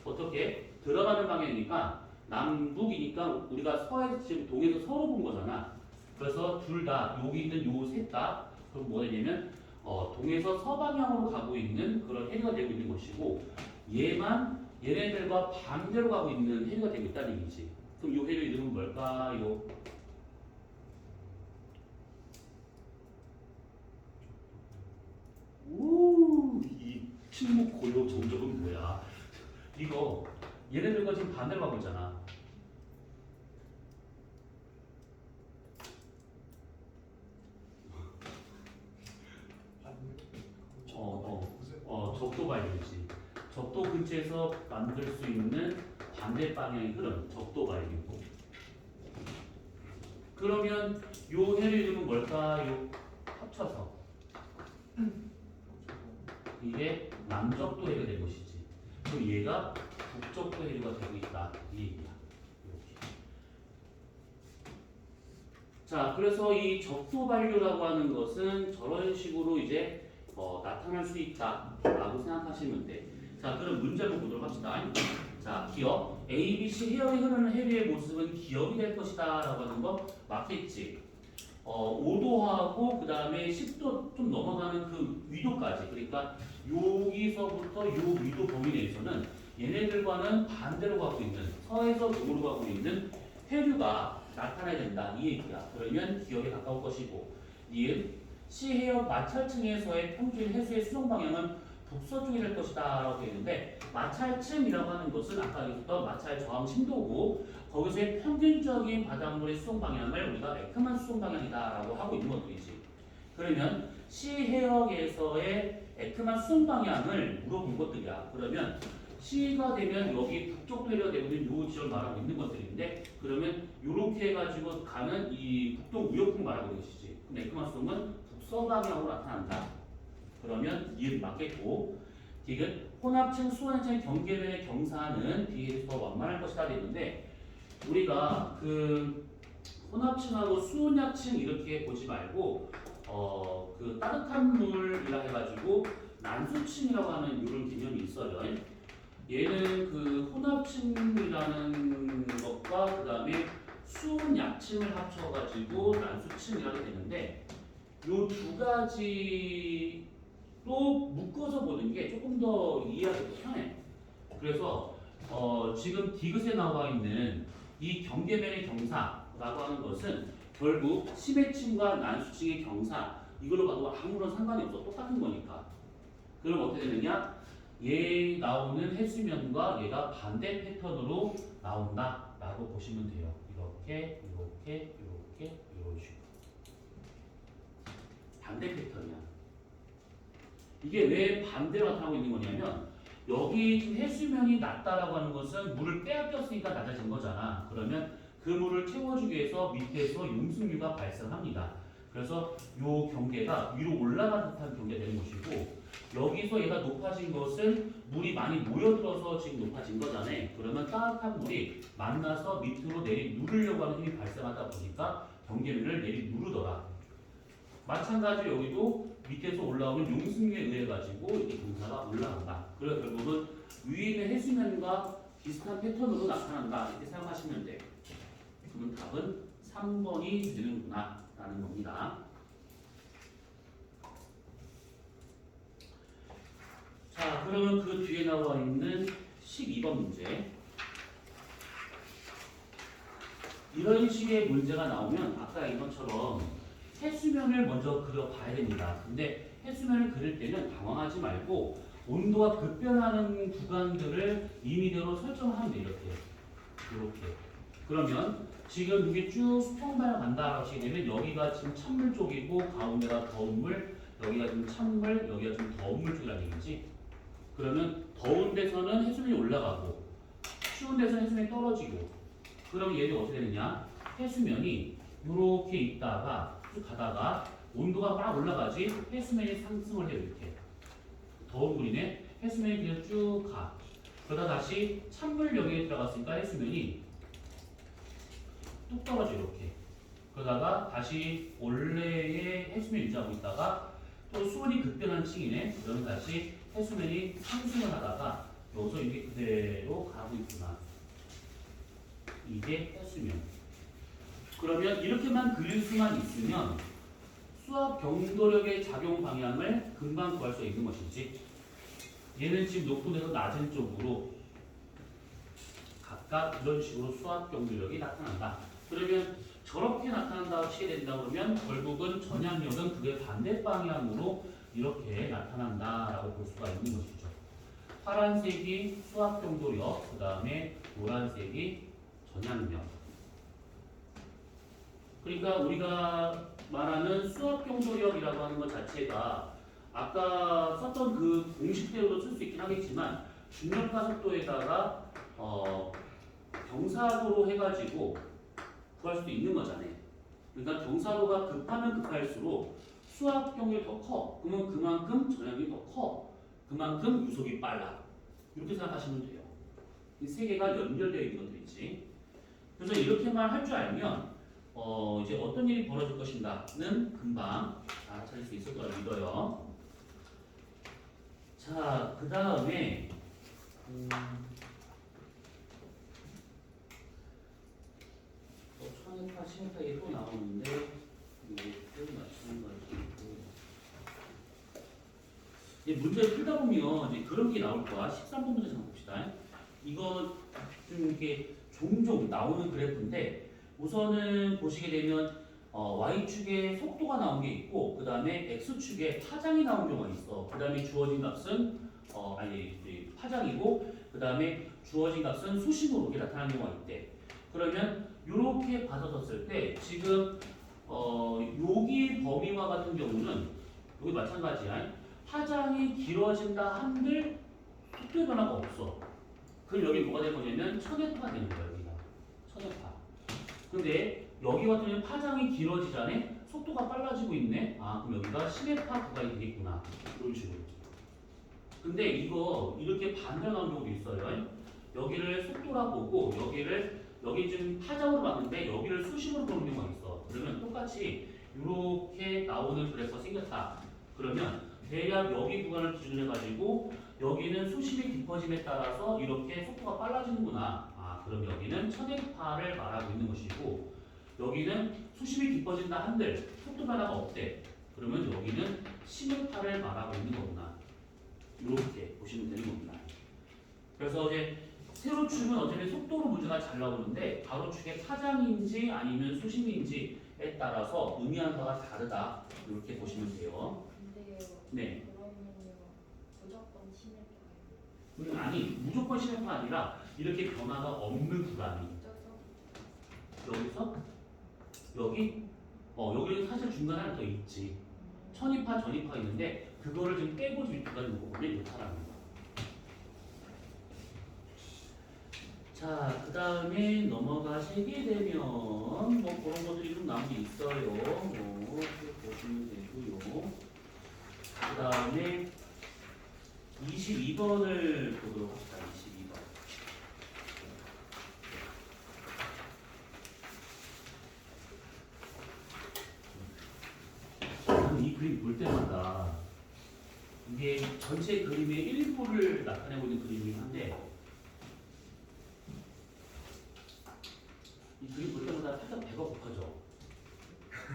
어떻게? 들어가는 방향이니까 남북이니까 우리가 서에서 지금 동에서 서로 본 거잖아. 그래서 둘 다 여기 있는 요 셋 다 그럼 뭐냐면 동에서 서방향으로 가고 있는 그런 해류가 되고 있는 것이고 얘네들과 반대로 가고 있는 해류가 되고 있다는 얘기지. 그럼 요 해류 이름은 뭘까요? 오, 이 침묵 고요 정적은 뭐야? 이거 얘네들과 지금 반대로 가고 있잖아. 적도 발류지. 적도 근처에서 만들 수 있는 반대 방향의 흐름, 적도 발류고. 그러면 요 해류 이름은 뭘까요? 합쳐서 이게 남적도 해류가 될 것이지. 그럼 얘가 북적도 해류가 되고 있다 이 얘기야. 이렇게. 자, 그래서 이 적도 발류라고 하는 것은 저런 식으로 이제 나타날 수 있다라고 생각하시면 돼. 자, 그럼 문제 한번 보도록 합시다. 자, 기억 A, B, C 해역에 흐르는 해류의 모습은 기억이 될 것이다라고 하는 거 맞겠지. 5도하고 그 다음에 10도 좀 넘어가는 그 위도까지. 그러니까 여기서부터 요 위도 범위 내에서는 얘네들과는 반대로 가고 있는 서에서 동으로 가고 있는 해류가 나타나야 된다 이 얘기야. 그러면 기억에 가까울 것이고, 니은 시해역 마찰층에서의 평균 해수의 수송 방향은 북서쪽이 될 것이다라고 되어 있는데 마찰층이라고 하는 것은 아까 얘기했던 마찰 저항 심도고 거기서의 평균적인 바닷물의 수송 방향을 우리가 매크만 수송 방향이다라고 하고 있는 것들이지. 그러면 시해역에서의 에크만 수송 방향을 물어본 것들이야. 그러면 C가 되면 여기 북쪽도 해류가 되고 있는 요 지역을 말하고 있는 것들인데 그러면 이렇게 해가지고 가는 이 북동 우역풍 말하고 있는 것이지. 그럼 에크만 수송은 북서방향으로 나타난다. 그러면 이은 맞겠고, 디귿 혼합층 수원층 경계면의 경사는 D에서 더 완만할 것이다 되는데 우리가 그 혼합층하고 수온약층 이렇게 보지 말고 그 따뜻한 물이라 해가지고 난수층이라고 하는 이런 개념이 있어요. 얘는 그 혼합층이라는 것과 그 다음에 수온약층을 합쳐가지고 난수층이라고 되는데 요 두 가지로 묶어서 보는 게 조금 더 이해하기 편해. 그래서 지금 디귿에 나와 있는 이 경계면의 경사라고 하는 것은 결국 심해층과 난수층의 경사 이걸로 봐도 아무런 상관이 없어. 똑같은 거니까. 그럼 어떻게 되느냐? 얘 나오는 해수면과 얘가 반대 패턴으로 나온다라고 보시면 돼요. 이렇게 이런 식으로. 반대 패턴이야. 이게 왜 반대로 나타나고 있는 거냐면 여기 지금 해수면이 낮다라고 하는 것은 물을 빼앗겼으니까 낮아진 거잖아. 그러면 그 물을 채워주기 위해서 밑에서 용승류가 발생합니다. 그래서 요 경계가 위로 올라간 듯한 경계가 되는 것이고 여기서 얘가 높아진 것은 물이 많이 모여들어서 지금 높아진 거잖아. 그러면 따뜻한 물이 만나서 밑으로 누르려고 하는 힘이 발생하다 보니까 경계면을 누르더라. 마찬가지로 여기도 밑에서 올라오는 용승류에 의해 가지고 이렇게 경사가 올라간다. 그래서 결국은 위에 있는 해수면과 비슷한 패턴으로 나타난다. 이렇게 생각하시면 돼. 그러면 답은 3번이 되는구나 라는 겁니다. 자, 그러면 그 뒤에 나와 있는 12번 문제. 이런 식의 문제가 나오면 아까 이것처럼 해수면을 먼저 그려봐야 됩니다. 근데 해수면을 그릴 때는 당황하지 말고 온도가 급변하는 구간들을 임의대로 설정하면 돼요. 이렇게. 그러면 지금 이게 쭉 수평방향 간다라고 하시게 되면 여기가 지금 찬물 쪽이고 가운데가 더운 물, 여기가 지금 찬물, 여기가 좀 더운 물 쪽이라는 얘기지. 그러면 더운 데서는 해수면이 올라가고 추운 데서는 해수면이 떨어지고 그러면 얘는 어떻게 되느냐? 해수면이 이렇게 있다가 쭉 가다가 온도가 막 올라가지 해수면이 상승을 해요. 이렇게 더운 물이네. 해수면이 그냥 쭉 가. 그러다 다시 찬물 여기에 들어갔으니까 해수면이 뚝 떨어져 이렇게. 그러다가 다시 원래의 해수면 유지하고 있다가 또 수온이 급변한 층이네. 그러면 다시 해수면이 상승을 하다가 여기서 이게 그대로 가고 있구나. 이게 해수면. 그러면 이렇게만 그릴 수만 있으면 수압 경도력의 작용 방향을 금방 구할 수 있는 것이지. 얘는 지금 높은 데서 낮은 쪽으로 각각 이런 식으로 수압 경도력이 나타난다. 그러면 저렇게 나타난다 어떻게 된다 그러면 결국은 전향력은 그게 반대 방향으로 이렇게 나타난다라고 볼 수가 있는 것이죠. 파란색이 수압 경도력, 그 다음에 노란색이 전향력. 그러니까 우리가 말하는 수압 경도력이라고 하는 것 자체가 아까 썼던 그 공식대로도 쓸 수 있긴 하겠지만 중력파 속도에다가 경사도로 해가지고 구할 수도 있는 거잖아요. 그러니까 경사도가 급하면 급할수록 수압 경력이 더 커. 그러면 그만큼 전향력이 더 커. 그만큼 유속이 빨라. 이렇게 생각하시면 돼요. 이 세 개가 연결되어 있는 것들이지. 그래서 이렇게만 할 줄 알면 이제 어떤 일이 벌어질 것인가는 금방 알아차릴 수 있을 거라 믿어요. 자, 그 다음에 천회파, 신회파 얘기 또 나오는데 이것도 마찬가지고 이제 문제를 풀다 보면 이제 그런 게 나올 거야. 13번 문제 한번 봅시다. 이거 좀 이렇게 종종 나오는 그래프인데 우선은 보시게 되면 y축에 속도가 나온 게 있고 그 다음에 x축에 파장이 나온 경우가 있어. 그 다음에 주어진 값은 파장이고 그 다음에 주어진 값은 수식으로 이렇게 나타나는 경우가 있대. 그러면 이렇게 받아뒀을 때 지금 여기 범위와 같은 경우는 여기 마찬가지야. 파장이 길어진다 한들 속도의 변화가 없어. 그럼 여기 뭐가 될 거냐면 천회파가 되는 거야. 여기가 천회파. 근데 여기 같은 경우는 파장이 길어지잖아. 속도가 빨라지고 있네. 아 그럼 여기가 신회파 구간이 되겠구나. 이런 식으로. 근데 이거 이렇게 반대로 나온 경우도 있어요. 여기를 속도라 보고 여기 지금 파장으로 봤는데 여기를 수식으로 보는 경우가 있어. 그러면 똑같이 이렇게 나오는 그래프가 생겼다. 그러면 대략 여기 구간을 기준으로 해가지고 여기는 수심이 깊어짐에 따라서 이렇게 속도가 빨라지는구나. 아 그럼 여기는 천회파를 말하고 있는 것이고 여기는 수심이 깊어진다 한들 속도 변화가 없대. 그러면 여기는 신회파를 말하고 있는 거구나. 이렇게 보시면 되는 겁니다. 그래서 이제 세로축은 어차피 속도로 문제가 잘 나오는데 가로축의 파장인지 아니면 수심인지에 따라서 의미하는 바가 다르다. 이렇게 보시면 돼요. 근데요. 네. 그러면요. 무조건 신뢰파예요. 아니 무조건 신뢰가 아니라 이렇게 변화가 없는 구간이 여기서 여기 여기 사실 중간에 하나 더 있지. 천이파 전이파 있는데 그거를 지금 빼고 지금 구간을 놓고 보면 이렇다라는 거야. 자, 그 다음에 넘어가시게 되면 뭐 그런 것들이 좀 나온 게 있어요. 뭐 보시면 되고요. 그 다음에 22번을 보도록 합시다. 22번. 이 그림 볼 때마다 이게 전체 그림의 일부를 나타내고 있는 그림이긴 한데 이 그림 볼 때마다 살짝 배가 고파져.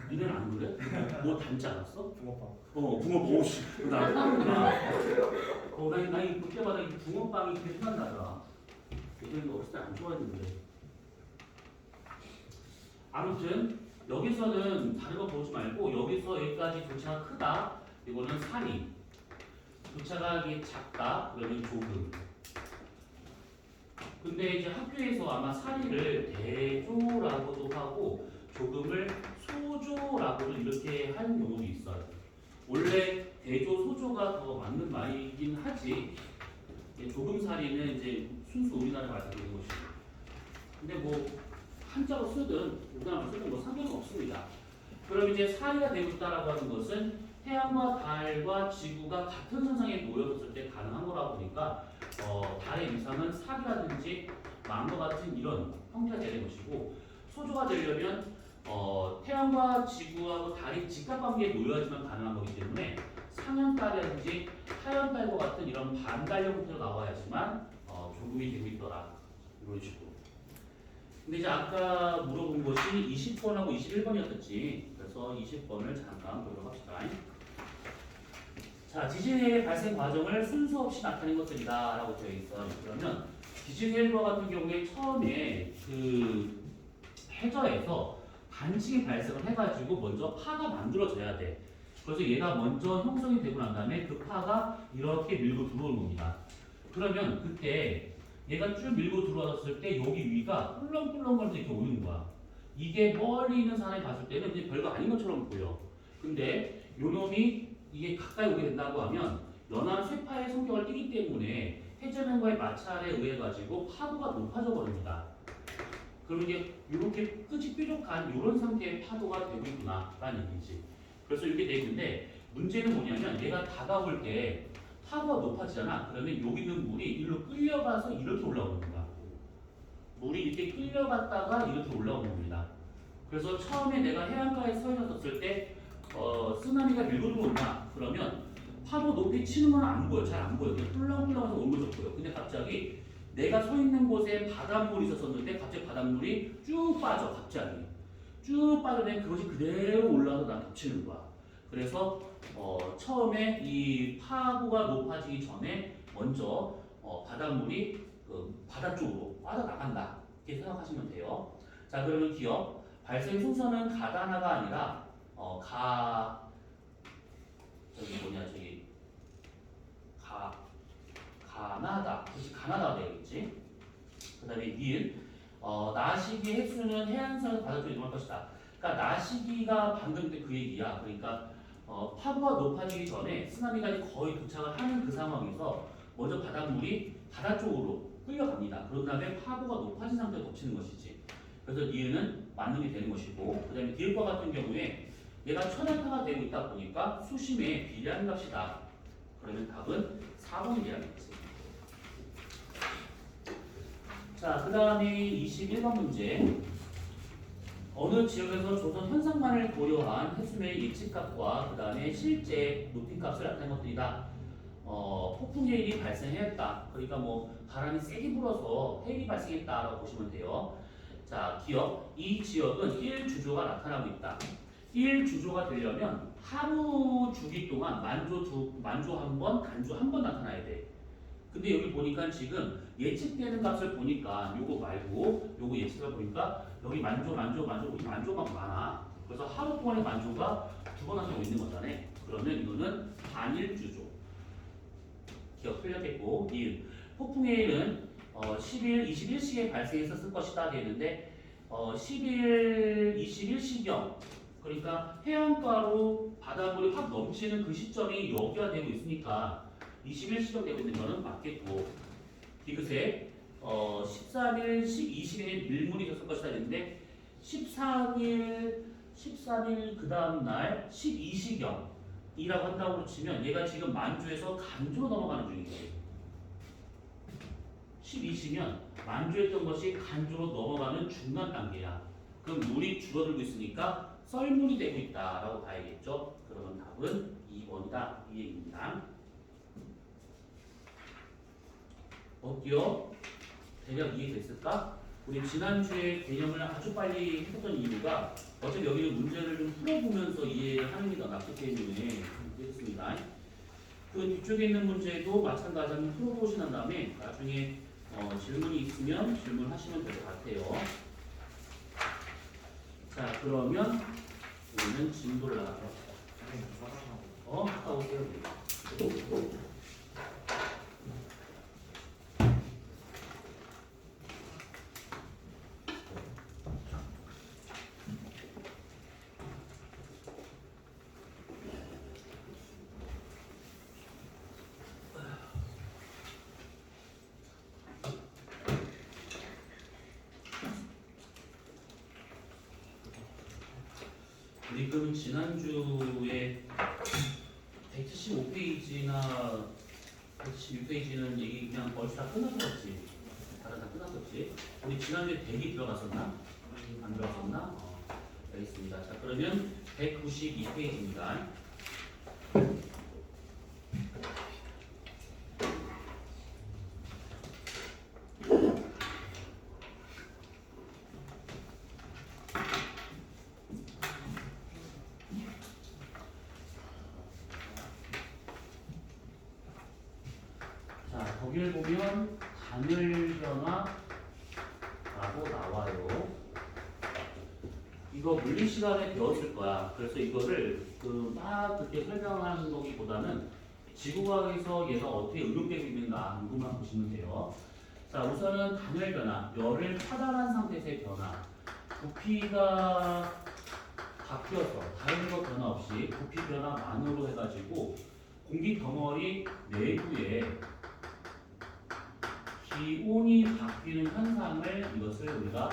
니네는 안 그래? 뭐 닮지 않았어? 붕어빵. 붕어빵. 오씨. 나 볼 때마다 이 붕어빵이 되게 생각나더라. 예전에 어렸을 때 안 좋아했는데. 아무튼 여기서는 다른 거 보지 말고 여기서 여기까지 교차가 크다. 이거는 산이. 교차가 작다. 그러면 조금. 근데 이제 학교에서 아마 사리를 대조라고도 하고 조금을 소조라고도 이렇게 하는 경우도 있어요. 원래 대조, 소조가 더 맞는 말이긴 하지. 조금 사리는 이제 순수 우리나라 말로 되는 것이고. 근데 뭐 한자로 쓰든 우리나라로 쓰든 뭐 상관은 없습니다. 그럼 이제 사리가 되고 있다라고 하는 것은 태양과 달과 지구가 같은 선상에 모여졌을 때 가능한 거라 보니까 달의 위상은 사리라든지 망과 같은 이런 형태가 되는 것이고 소조가 되려면 태양과 지구하고 달이 직각관계에 놓여야지만 가능한 거기 때문에 상현딸이라든지 하현딸과 같은 이런 반달형 형태로 나와야지만 조금이 되고 있더라. 이런 식으로. 근데 이제 아까 물어본 것이 20번하고 21번이었겠지. 그래서 20번을 잠깐 보도록 합시다. 자, 지진의 발생 과정을 순서 없이 나타낸 것들이다 라고 되어 있어요. 그러면 지진해일과 같은 경우에 처음에 그 해저에서 단층이 발생을 해가지고 먼저 파가 만들어져야 돼. 그래서 얘가 먼저 형성이 되고 난 다음에 그 파가 이렇게 밀고 들어오는 겁니다. 그러면 그때 얘가 쭉 밀고 들어왔을 때 여기 위가 꿀렁꿀렁거리면서 이렇게 오는 거야. 이게 멀리 있는 사람이 봤을 때는 이제 별거 아닌 것처럼 보여. 근데 요 놈이 이게 가까이 오게 된다고 하면 연한 쇠파의 성격을 띠기 때문에 해저면과의 마찰에 의해 가지고 파도가 높아져 버립니다. 그럼 이게 이렇게 끝이 뾰족한 이런 상태의 파도가 되고 있구나라는 얘기지. 그래서 이렇게 돼 있는데 문제는 뭐냐면 얘가 다가올 때 파도가 높아지잖아. 그러면 여기 있는 물이 일로 끌려가서 이렇게 올라오는 거야. 물이 이렇게 끌려갔다가 이렇게 올라오는 겁니다. 그래서 처음에 내가 해안가에 서 있었을 때 쓰나미가 밀고 들어온다. 그러면 파도 높이 치는 건 안 보여. 잘 안 보여. 그냥 꿀렁꿀렁해서 오는 거죠 보여. 근데 갑자기 내가 서 있는 곳에 바닷물이 있었었는데 갑자기 바닷물이 쭉 빠져. 갑자기 쭉 빠져내 그것이 그대로 올라와서 난 덮치는 거야. 그래서 처음에 이 파도가 높아지기 전에 먼저 바닷물이 그 바다 쪽으로 빠져나간다. 이렇게 생각하시면 돼요. 자, 그러면 기억 발생 순서는 가다나가 아니라 가나다. 그렇지, 가나다가 되겠지. 그 다음에 닐. 나시기 횟수는 해안선에서 바다 쪽으로 이동할 것이다. 그러니까 나시기가 방금 그 얘기야. 그러니까 파도가 높아지기 전에 쓰나미가 거의 도착을 하는 그 상황에서 먼저 바닷물이 바다 쪽으로 끌려갑니다. 그런 다음에 파도가 높아진 상태로 덮치는 것이지. 그래서 니은은 맞는 게 되는 것이고, 그 다음에 디귿과 같은 경우에 얘가 천연타가 되고 있다 보니까 수심에 비례하는 값이다. 그러면 답은 4번이 되야겠지. 자, 그 다음에 21번 문제. 어느 지역에서 조선 현상만을 고려한 해수면의 예측값과 그 다음에 실제 높임값을 나타낸 것들이다. 폭풍 해일이 발생했다. 그러니까 뭐 바람이 세게 불어서 해일이 발생했다라고 보시면 돼요. 자, 기억. 이 지역은 1주조가 나타나고 있다. 1주조가 되려면 하루 주기 동안 만조 한 번, 간조 한 번 나타나야 돼. 근데 여기 보니까 지금 예측되는 값을 보니까 요거 말고 요거 예측을 보니까 여기 만조가 많아. 그래서 하루 동안의 만조가 두 번 나타나고 있는 거잖아요. 그러면 이거는 단일주조. 기억 틀렸겠고, 니은. 폭풍해일은 10일 21시에 발생했었을 것이다 되는데 10일 21시경 그러니까 해안가로 바닷물이 확 넘치는 그 시점이 여기가 되고 있으니까 21시경 되고 있는 거는 맞겠고, 디귿에 13일 12시에 밀물이 있었을 것이다 했는데 13일 그 다음 날 12시경이라고 한다고 치면 얘가 지금 만주에서 간주로 넘어가는 중이에요. 12시면 만주했던 것이 간주로 넘어가는 중간 단계야. 그럼 물이 줄어들고 있으니까 썰물이 되고 있다라고 봐야겠죠. 그러면 답은 2번이다. 이 얘기입니다. 어때요? 대략 이해됐을까? 우리 지난주에 개념을 아주 빨리 했었던 이유가 어차피 여기는 문제를 좀 풀어보면서 이해하는 게 더 낫기 때문에 했습니다. 그 뒤쪽에 있는 문제도 마찬가지로 한번 풀어보신 다음에 나중에 질문이 있으면 질문하시면 될 것 같아요. 자, 그러면 우리는 진도를 나가서 갔다 오세요. 우리 그럼 지난주에 175페이지나 176페이지는 얘기 그냥 벌써 다 끝났었지. 다들 다 끝났었지. 우리 지난주에 100이 들어갔었나? 안 들어갔었나? 알겠습니다. 자, 그러면 192페이지입니다. 여기를 보면 단열 변화라고 나와요. 이거 물리 시간에 배웠을 거야. 그래서 이거를 막 그렇게 설명하는 거기보다는 지구과학에서 얘가 어떻게 응용되고 있는가 이것만 보시면 돼요. 자, 우선은 단열 변화, 열을 차단한 상태에서의 변화. 부피가 바뀌어서 다른 거 변화 없이 부피 변화만으로 해가지고 공기 덩어리 내부에 기온이 바뀌는 현상을 이것을 우리가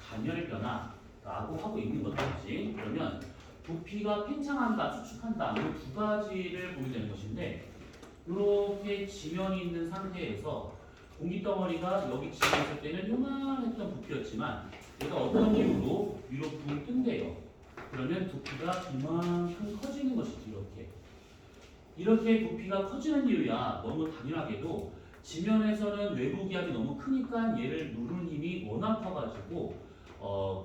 단열 변화라고 하고 있는 것이지. 그러면 부피가 팽창한다, 수축한다 이 두 가지를 보게 되는 것인데 이렇게 지면이 있는 상태에서 공기 덩어리가 여기 지면있을 때는 요만했던 부피였지만 얘가 어떤 이유로 위로 붕 뜬대요. 그러면 부피가 이만큼 커지는 것이지. 이렇게 부피가 커지는 이유야 너무 당연하게도 지면에서는 외부 기압이 너무 크니까 얘를 누르는 힘이 워낙 커가지고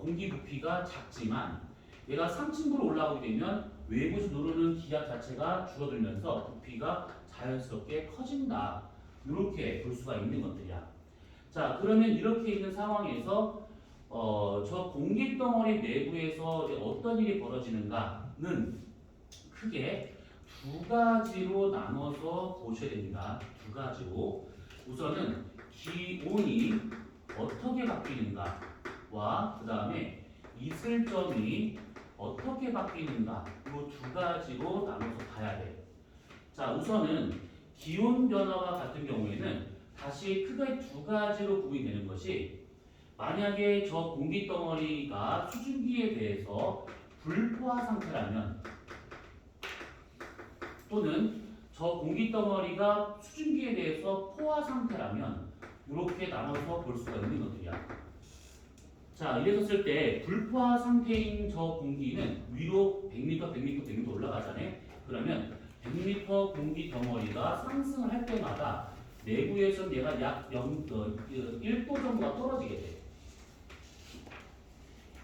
공기 부피가 작지만 얘가 상층부로 올라오게 되면 외부에서 누르는 기압 자체가 줄어들면서 부피가 자연스럽게 커진다. 이렇게 볼 수가 있는 것들이야. 자, 그러면 이렇게 있는 상황에서 저 공기 덩어리 내부에서 이제 어떤 일이 벌어지는가는 크게 두 가지로 나눠서 보셔야 됩니다. 두 가지로. 우선은 기온이 어떻게 바뀌는가와 그 다음에 이슬점이 어떻게 바뀌는가 이 두 가지로 나눠서 봐야 돼. 자, 우선은 기온 변화와 같은 경우에는 다시 크게 두 가지로 구분이 되는 것이 만약에 저 공기 덩어리가 수증기에 대해서 불포화 상태라면 또는 저 공기 덩어리가 수증기에 대해서 포화 상태라면 이렇게 나눠서 볼 수가 있는 것들이야. 자, 이랬을 때 불포화 상태인 저 공기는 위로 100m, 100m, 100m 올라가잖아요. 그러면 100m 공기 덩어리가 상승을 할 때마다 내부에서 얘가 약 1도 정도가 떨어지게 돼.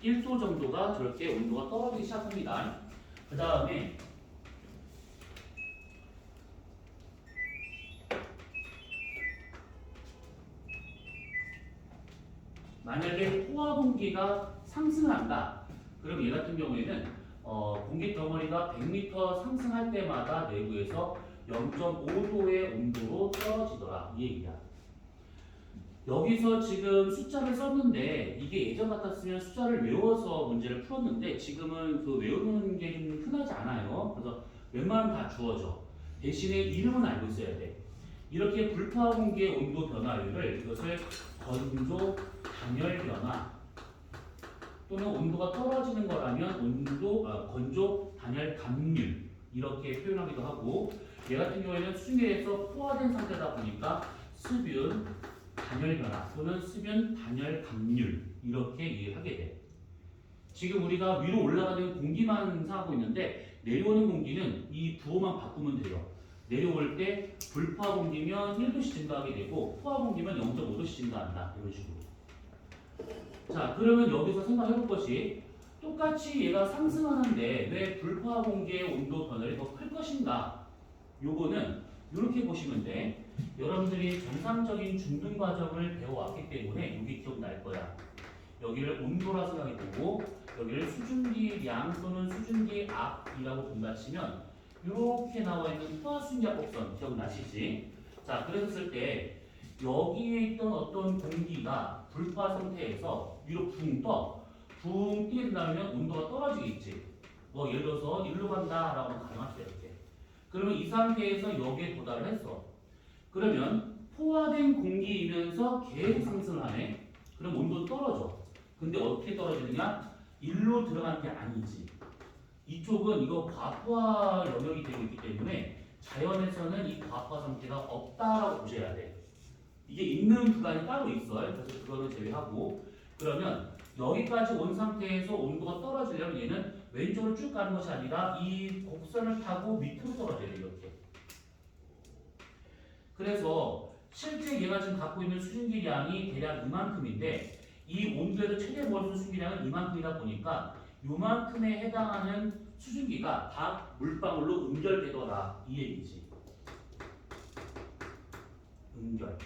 1도 정도가 저렇게 온도가 떨어지기 시작합니다. 그 다음에 만약에 포화 공기가 상승을 한다. 그럼 얘 같은 경우에는 공기 덩어리가 100m 상승할 때마다 내부에서 0.5도의 온도로 떨어지더라. 이 얘기야. 여기서 지금 숫자를 썼는데 이게 예전 같았으면 숫자를 외워서 문제를 풀었는데 지금은 그 외우는 게 좀 흔하지 않아요. 그래서 웬만하면 다 주어져. 대신에 이름은 알고 있어야 돼. 이렇게 불포화 공기의 온도 변화율을 이것을 건조 단열 변화 또는 온도가 떨어지는 거라면 건조 단열 감률 이렇게 표현하기도 하고 얘 같은 경우에는 수증기에서 포화된 상태다 보니까 수분 단열 변화 또는 수분 단열 감률 이렇게 이해하게 돼. 지금 우리가 위로 올라가는 공기만 생각하고 있는데 내려오는 공기는 이 부호만 바꾸면 돼요. 내려올 때 불포화 공기면 1도씩 증가하게 되고 포화 공기면 0.5도씩 증가한다. 이런 식으로. 자, 그러면 여기서 생각해 볼 것이 똑같이 얘가 상승하는데 왜 불포화 공기의 온도 변화를 더 클 것인가? 요거는 이렇게 보시면 돼. 여러분들이 정상적인 중등 과정을 배워왔기 때문에 여기 기억날 거야. 여기를 온도라 생각해 보고 여기를 수증기량 또는 수증기압이라고 분류하시면 이렇게 나와 있는 포화수증기압 곡선 기억나시지? 자, 그랬을 때 여기에 있던 어떤 공기가 불포화 상태에서 위로 붕 뛰게 된다면 온도가 떨어지겠지. 뭐 예를 들어서 일로 간다라고 가정합시다. 이렇게. 그러면 이 상태에서 여기에 도달을 했어. 그러면 포화된 공기이면서 계속 상승을 하네. 그럼 온도 떨어져. 근데 어떻게 떨어지느냐? 일로 들어간 게 아니지. 이쪽은 이거 과포화 영역이 되고 있기 때문에 자연에서는 이 과포화 상태가 없다라고 보셔야 돼. 이게 있는 구간이 따로 있어요. 그래서 그거는 제외하고 그러면 여기까지 온 상태에서 온도가 떨어지려면 얘는 왼쪽으로 쭉 가는 것이 아니라 이 곡선을 타고 밑으로 떨어져야 돼. 이렇게. 그래서 실제 얘가 지금 갖고 있는 수증기량이 대략 이만큼인데 이 온도에서 최대 모든 수증기량은 이만큼이다 보니까 요만큼에 해당하는 수증기가 다 물방울로 응결되더라 이 얘기지. 응결.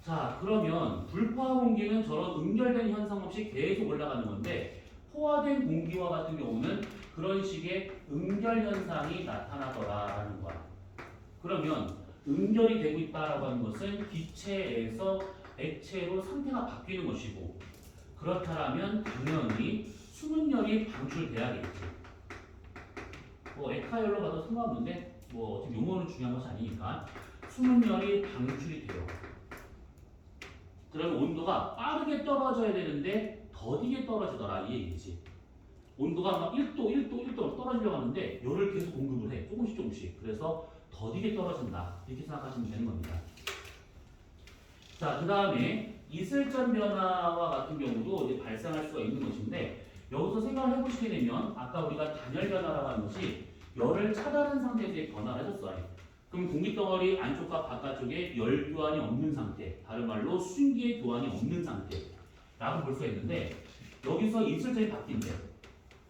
자, 그러면 불포화 공기는 저런 응결된 현상 없이 계속 올라가는 건데 포화된 공기와 같은 경우는 그런 식의 응결 현상이 나타나더라라는 거야. 그러면 응결이 되고 있다라고 하는 것은 기체에서 액체로 상태가 바뀌는 것이고 그렇다면 당연히 수문열이 방출돼야겠지. 뭐 에카열로 봐도 상관없는데 뭐 어차피 용어는 중요한 것이 아니니까 수문열이 방출이 돼요. 그러면 온도가 빠르게 떨어져야 되는데 더디게 떨어지더라 이 얘기지. 온도가 막 1도 떨어지려고 하는데 열을 계속 공급을 해. 조금씩. 그래서 더디게 떨어진다. 이렇게 생각하시면 되는 겁니다. 자, 그 다음에 이슬전 변화와 같은 경우도 이제 발생할 수가 있는 것인데 여기서 생각을 해보시게 되면 아까 우리가 단열 변화라고 하는 것이 열을 차단한 상태에서의 변화를 해줬어요. 그럼 공기덩어리 안쪽과 바깥쪽에 열 교환이 없는 상태, 다른 말로 수증기의 교환이 없는 상태라고 볼 수가 있는데 여기서 입술점이 바뀐대.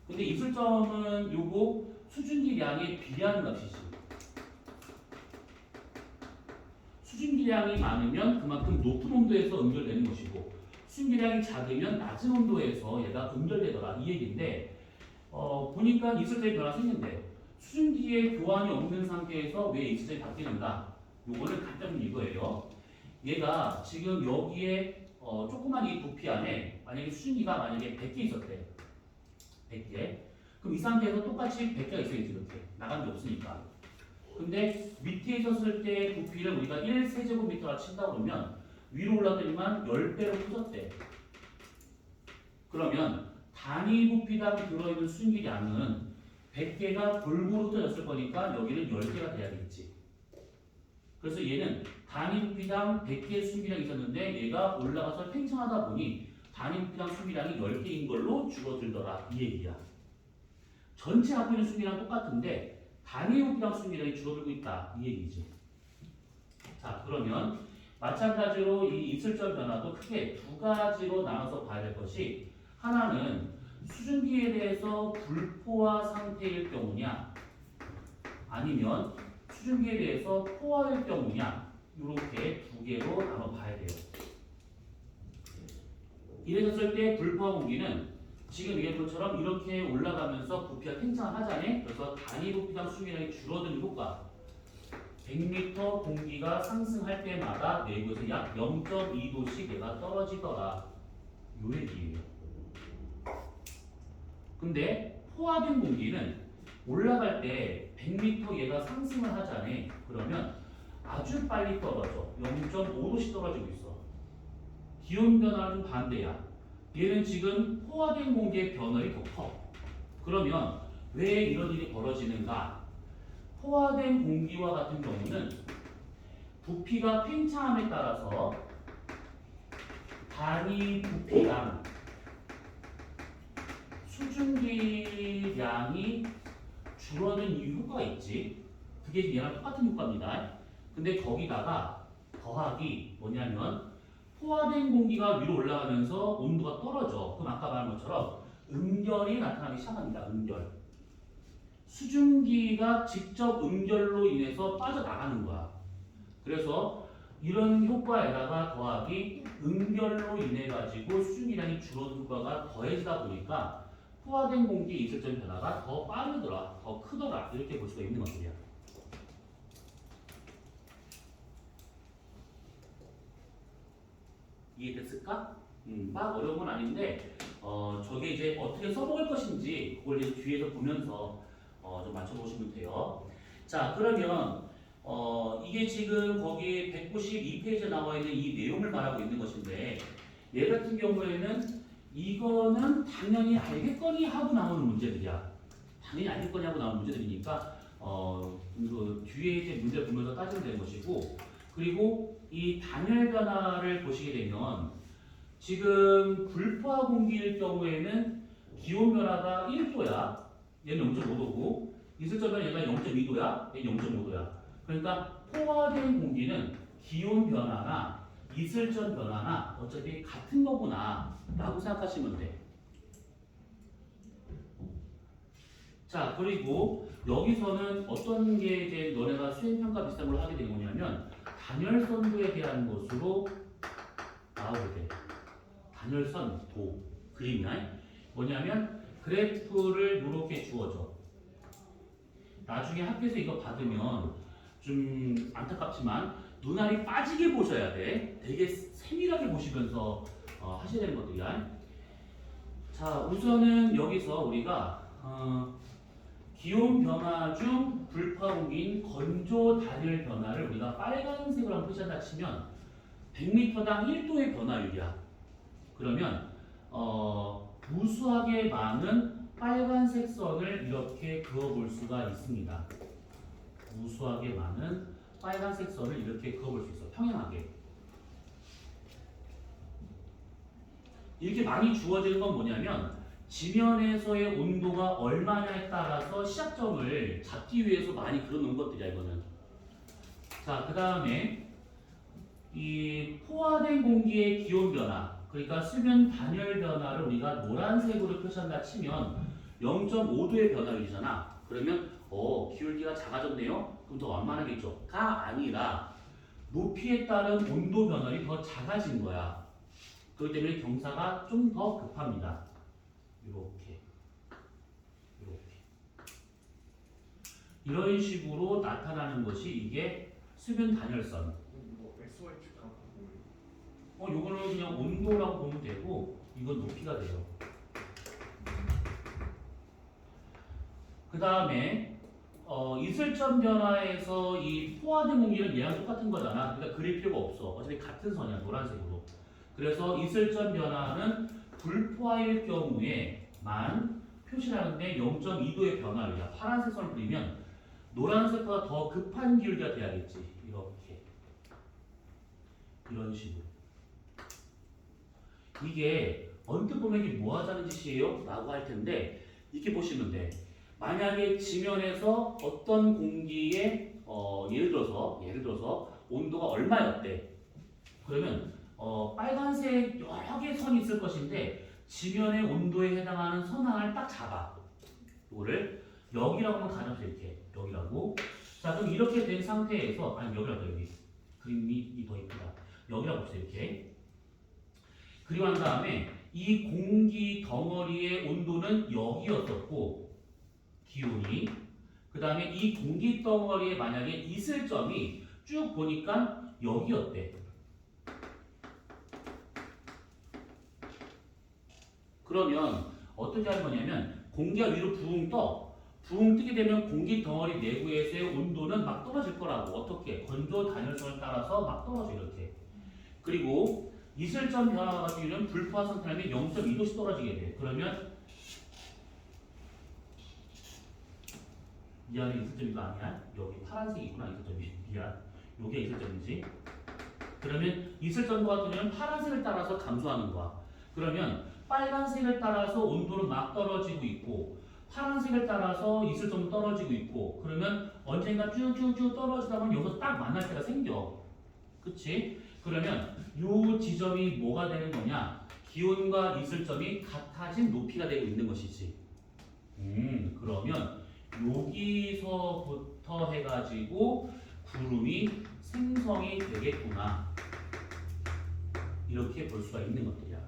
근데 입술점은 요거 수증기량에 비례하는 값이지. 수증기량이 많으면 그만큼 높은 온도에서 응결되는 것이고 수증기량이 작으면 낮은 온도에서 얘가 응결되더라 이 얘기인데 보니까 입술점이 변화 생긴대. 수증기의 교환이 없는 상태에서 왜 입술점이 바뀌는가? 요거는 간단히 이거예요. 얘가 지금 여기에 조그만 이 부피 안에 만약에 수증기가 만약에 100개 있었대. 100개. 그럼 이 상태에서 똑같이 100개가 있어야지 이렇게. 나간 게 없으니까. 근데 밑에 있었을 때 부피를 우리가 1세제곱미터라 친다 그러면 위로 올라가더니만 10배로 커졌대. 그러면 단위 부피당 들어있는 수증기량은 100개가 골고루 흩어졌을 거니까 여기는 10개가 돼야겠지. 그래서 얘는 단위 부피당 100개의 수증기량이 있었는데 얘가 올라가서 팽창하다 보니 단위 부피당 수증기량이 10개인 걸로 줄어들더라 이 얘기야. 전체 갖고 있는 수증기량 똑같은데 단위 부피당 수증기량이 줄어들고 있다 이 얘기지. 자, 그러면 마찬가지로 이 입술점 변화도 크게 두 가지로 나눠서 봐야 될 것이 하나는 수증기에 대해서 불포화 상태일 경우냐 아니면 수증기에 대해서 포화일 경우냐 이렇게 두 개로 나눠 봐야 돼요. 이랬을 때 불포화 공기는 지금 얘기한 것처럼 이렇게 올라가면서 부피가 팽창을 하잖아요. 그래서 단위 부피당 수증기량이 줄어드는 효과 100m 공기가 상승할 때마다 내부에서 약 0.2도씩 얘가 떨어지더라 요 얘기예요. 근데 포화된 공기는 올라갈 때 100m 얘가 상승을 하잖아요. 그러면 아주 빨리 떨어져. 0.5도씩 떨어지고 있어. 기온 변화는 반대야. 얘는 지금 포화된 공기의 변화율이 더 커. 그러면 왜 이런 일이 벌어지는가? 포화된 공기와 같은 경우는 부피가 팽창함에 따라서 단위 부피당 수증기량이 줄어든 이 효과가 있지. 그게 얘랑 똑같은 효과입니다. 근데 거기다가 더하기 뭐냐면 포화된 공기가 위로 올라가면서 온도가 떨어져. 그럼 아까 말한 것처럼 응결이 나타나기 시작합니다. 응결. 수증기가 직접 응결로 인해서 빠져나가는 거야. 그래서 이런 효과에다가 더하기 응결로 인해 가지고 수증기량이 줄어든 효과가 더해지다 보니까 포화된 공기의 입술점 변화가 더 빠르더라, 더 크더라 이렇게 볼 수가 있는 것들이야. 이해됐을까? 막 어려운 건 아닌데 저게 이제 어떻게 써먹을 것인지 그걸 이제 뒤에서 보면서 좀 맞춰보시면 돼요. 자, 그러면 이게 지금 거기 192페이지에 나와 있는 이 내용을 말하고 있는 것인데 얘 같은 경우에는 이거는 당연히 알겠거니 하고 나오는 문제들이야. 당연히 알겠거니 하고 나오는 문제들이니까 그 뒤에 이제 문제를 보면서 따지면 되는 것이고 그리고 이 단열 변화를 보시게 되면 지금 불포화 공기일 경우에는 기온 변화가 1도야. 얘는 0.5도고 이슬점 변화 얘가 0.2도야. 얘는 0.5도야. 그러니까 포화된 공기는 기온 변화나 이슬전 변화나 어차피 같은 거구나 라고 생각하시면 돼. 자, 그리고 여기서는 어떤 게 이제 너네가 수행평가 비슷한 걸 하게 되는 거냐면 단열선도에 대한 것으로 나오게 돼. 단열선 도 그림이야. 뭐냐면 그래프를 이렇게 주어져. 나중에 학교에서 이거 받으면 좀 안타깝지만 눈알이 빠지게 보셔야 돼. 되게 세밀하게 보시면서 하셔야 되는 것들이야. 자, 우선은 여기서 우리가 기온 변화 중 불파 공기인 건조 단열 변화를 우리가 빨간색으로 한번 표시한다 치면 100m당 1도의 변화율이야. 그러면 무수하게 많은 빨간색 선을 이렇게 그어볼 수가 있습니다. 무수하게 많은 빨간색 선을 이렇게 그어볼 수 있어. 평행하게. 이렇게 많이 주어지는 건 뭐냐면 지면에서의 온도가 얼마냐에 따라서 시작점을 잡기 위해서 많이 그려놓은 것들이야 이거는. 자, 그 다음에 이 포화된 공기의 기온 변화, 그러니까 수면 단열 변화를 우리가 노란색으로 표시한다 치면 0.5도의 변화율이잖아. 그러면 기울기가 작아졌네요. 그럼 더 완만하겠죠. 가 아니라 높이에 따른 온도 변화율이 더 작아진 거야. 그렇기 때문에 경사가 좀 더 급합니다. 이렇게 이런 식으로 나타나는 것이 이게 수면 단열선. 뭐 XY축하고 요거는 그냥 온도라고 보면 되고 이건 높이가 돼요. 그 다음에 이슬점 변화에서 이 포화된 공기는 얘랑 똑같은 거잖아. 그러니까 그릴 필요가 없어. 어차피 같은 선이야 노란색으로. 그래서 이슬점 변화는 불포화일 경우에만 표시하는데 0.2도의 변화율이야. 파란색 선을 그리면 노란색보다 더 급한 기울기가 돼야겠지. 이렇게 이런 식으로. 이게 언뜻 보면 이게 뭐 하자는 짓이에요? 라고 할 텐데 이렇게 보시면 돼. 만약에 지면에서 어떤 공기의 예를 들어서 온도가 얼마였대. 그러면 빨간색 여러 개의 선이 있을 것인데 지면의 온도에 해당하는 선 하나를 딱 잡아. 이거를 여기라고 한번 가정해서 이렇게 여기라고. 자, 그럼 이렇게 된 상태에서 여기라고 여기 그림이 더 이쁘다. 여기라고 봅시다. 이렇게. 그리고 난 다음에 이 공기 덩어리의 온도는 여기였었고 기온이. 그 다음에 이 공기 덩어리에 만약에 있을 점이 쭉 보니까 여기였대. 그러면 어떻게 하는 거냐면 공기가 위로 붕 떠. 붕 뜨게 되면 공기 덩어리 내부에서의 온도는 막 떨어질 거라고. 어떻게? 건조 단열선을 따라서 막 떨어져 이렇게. 그리고 이슬점 변화 같은 경우는 불포화 상태라면 0.2도씩 떨어지게 돼. 그러면 미안해, 이슬점이 아니야. 여기 파란색이구나. 이슬점이. 미안. 요게 이슬점이지. 그러면 이슬점 같은 경우는 파란색을 따라서 감소하는 거야. 그러면 빨간색을 따라서 온도는 막 떨어지고 있고 파란색을 따라서 이슬점은 떨어지고 있고 그러면 언젠가 쭉쭉쭉 떨어지다 보면 여기서 딱 만날 때가 생겨. 그치? 그러면 요 지점이 뭐가 되는 거냐? 기온과 이슬점이 같아진 높이가 되고 있는 것이지. 그러면 여기서부터 해가지고 구름이 생성이 되겠구나. 이렇게 볼 수가 있는 것들이야.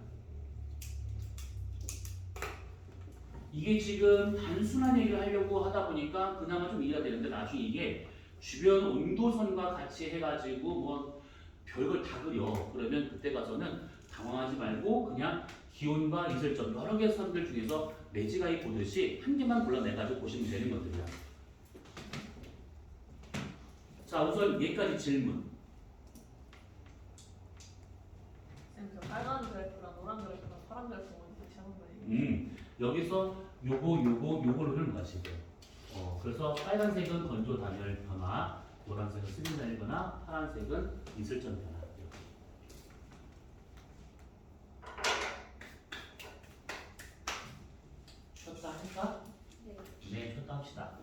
이게 지금 단순한 얘기를 하려고 하다 보니까 그나마 좀 이해가 되는데 나중에 이게 주변 온도선과 같이 해가지고 뭐 별걸 다 그려. 그러면 그때 가서는 당황하지 말고 그냥 기온과 이슬점 여러 개 선들 중에서 매지가이 보듯이 한 개만 골라내가지고 보시면 되는 것들이야. 자, 우선 여기까지 질문. 쌤, 저 빨간 그래프랑 노란 그래프랑 파란 그래프는 같이 하는 거예요? 여기서 요거를 하는 거야 지금. 그래서 빨간색은 건조 단열 변화, 노란색은 스림 단열 변화, 파란색은 이슬점 변화. 쉬었다 할까? 네. 네, 쉬었다 합시다.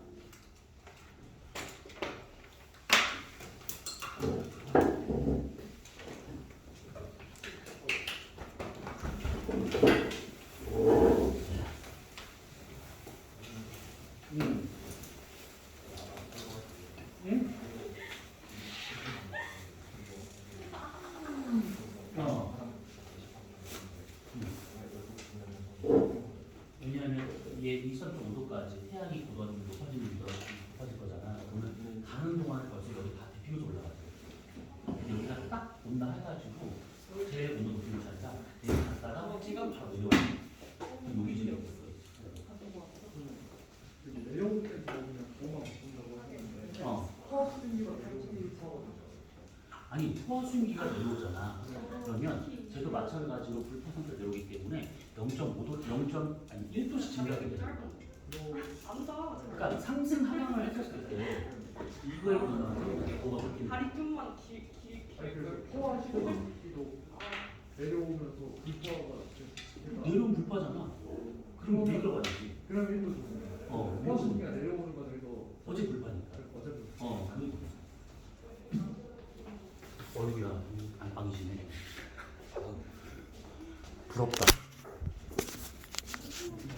올라가지. 태양이 굳어지면 높아지면 높아질 거잖아. 그러면 가는 동안에 벌써 여기 다 데피면서 올라가지. 근데 여기가 딱 온다 해가지고 제일 온도 높이는 자리가 여기 갔다가 지금 바로 내려와. 여기 지금 있어. 내려올 때 보면 도마 붙는다고 하는데 어. 화학순기가 내려오면서 아니 포화순기가 내려오잖아. 그러면 쟤도 마찬가지로 불파상태 내려오기 때문에 0.5도, 1도씩 증가하게 되는 거야. 그러니까 상승 하향을 했었을 때 이거에 보면 뭐가 그렇게 다리 좀만 길. 아니 그래서 포화시도도 내려오면서 불포화가 내려오면 불파잖아. 그럼 내려가야지. 그럼 1도 좋습니다. 포화순기가 내려오는 과정에서 어제 불파니까. 어차피 어이구야 안방이시네. 부럽다.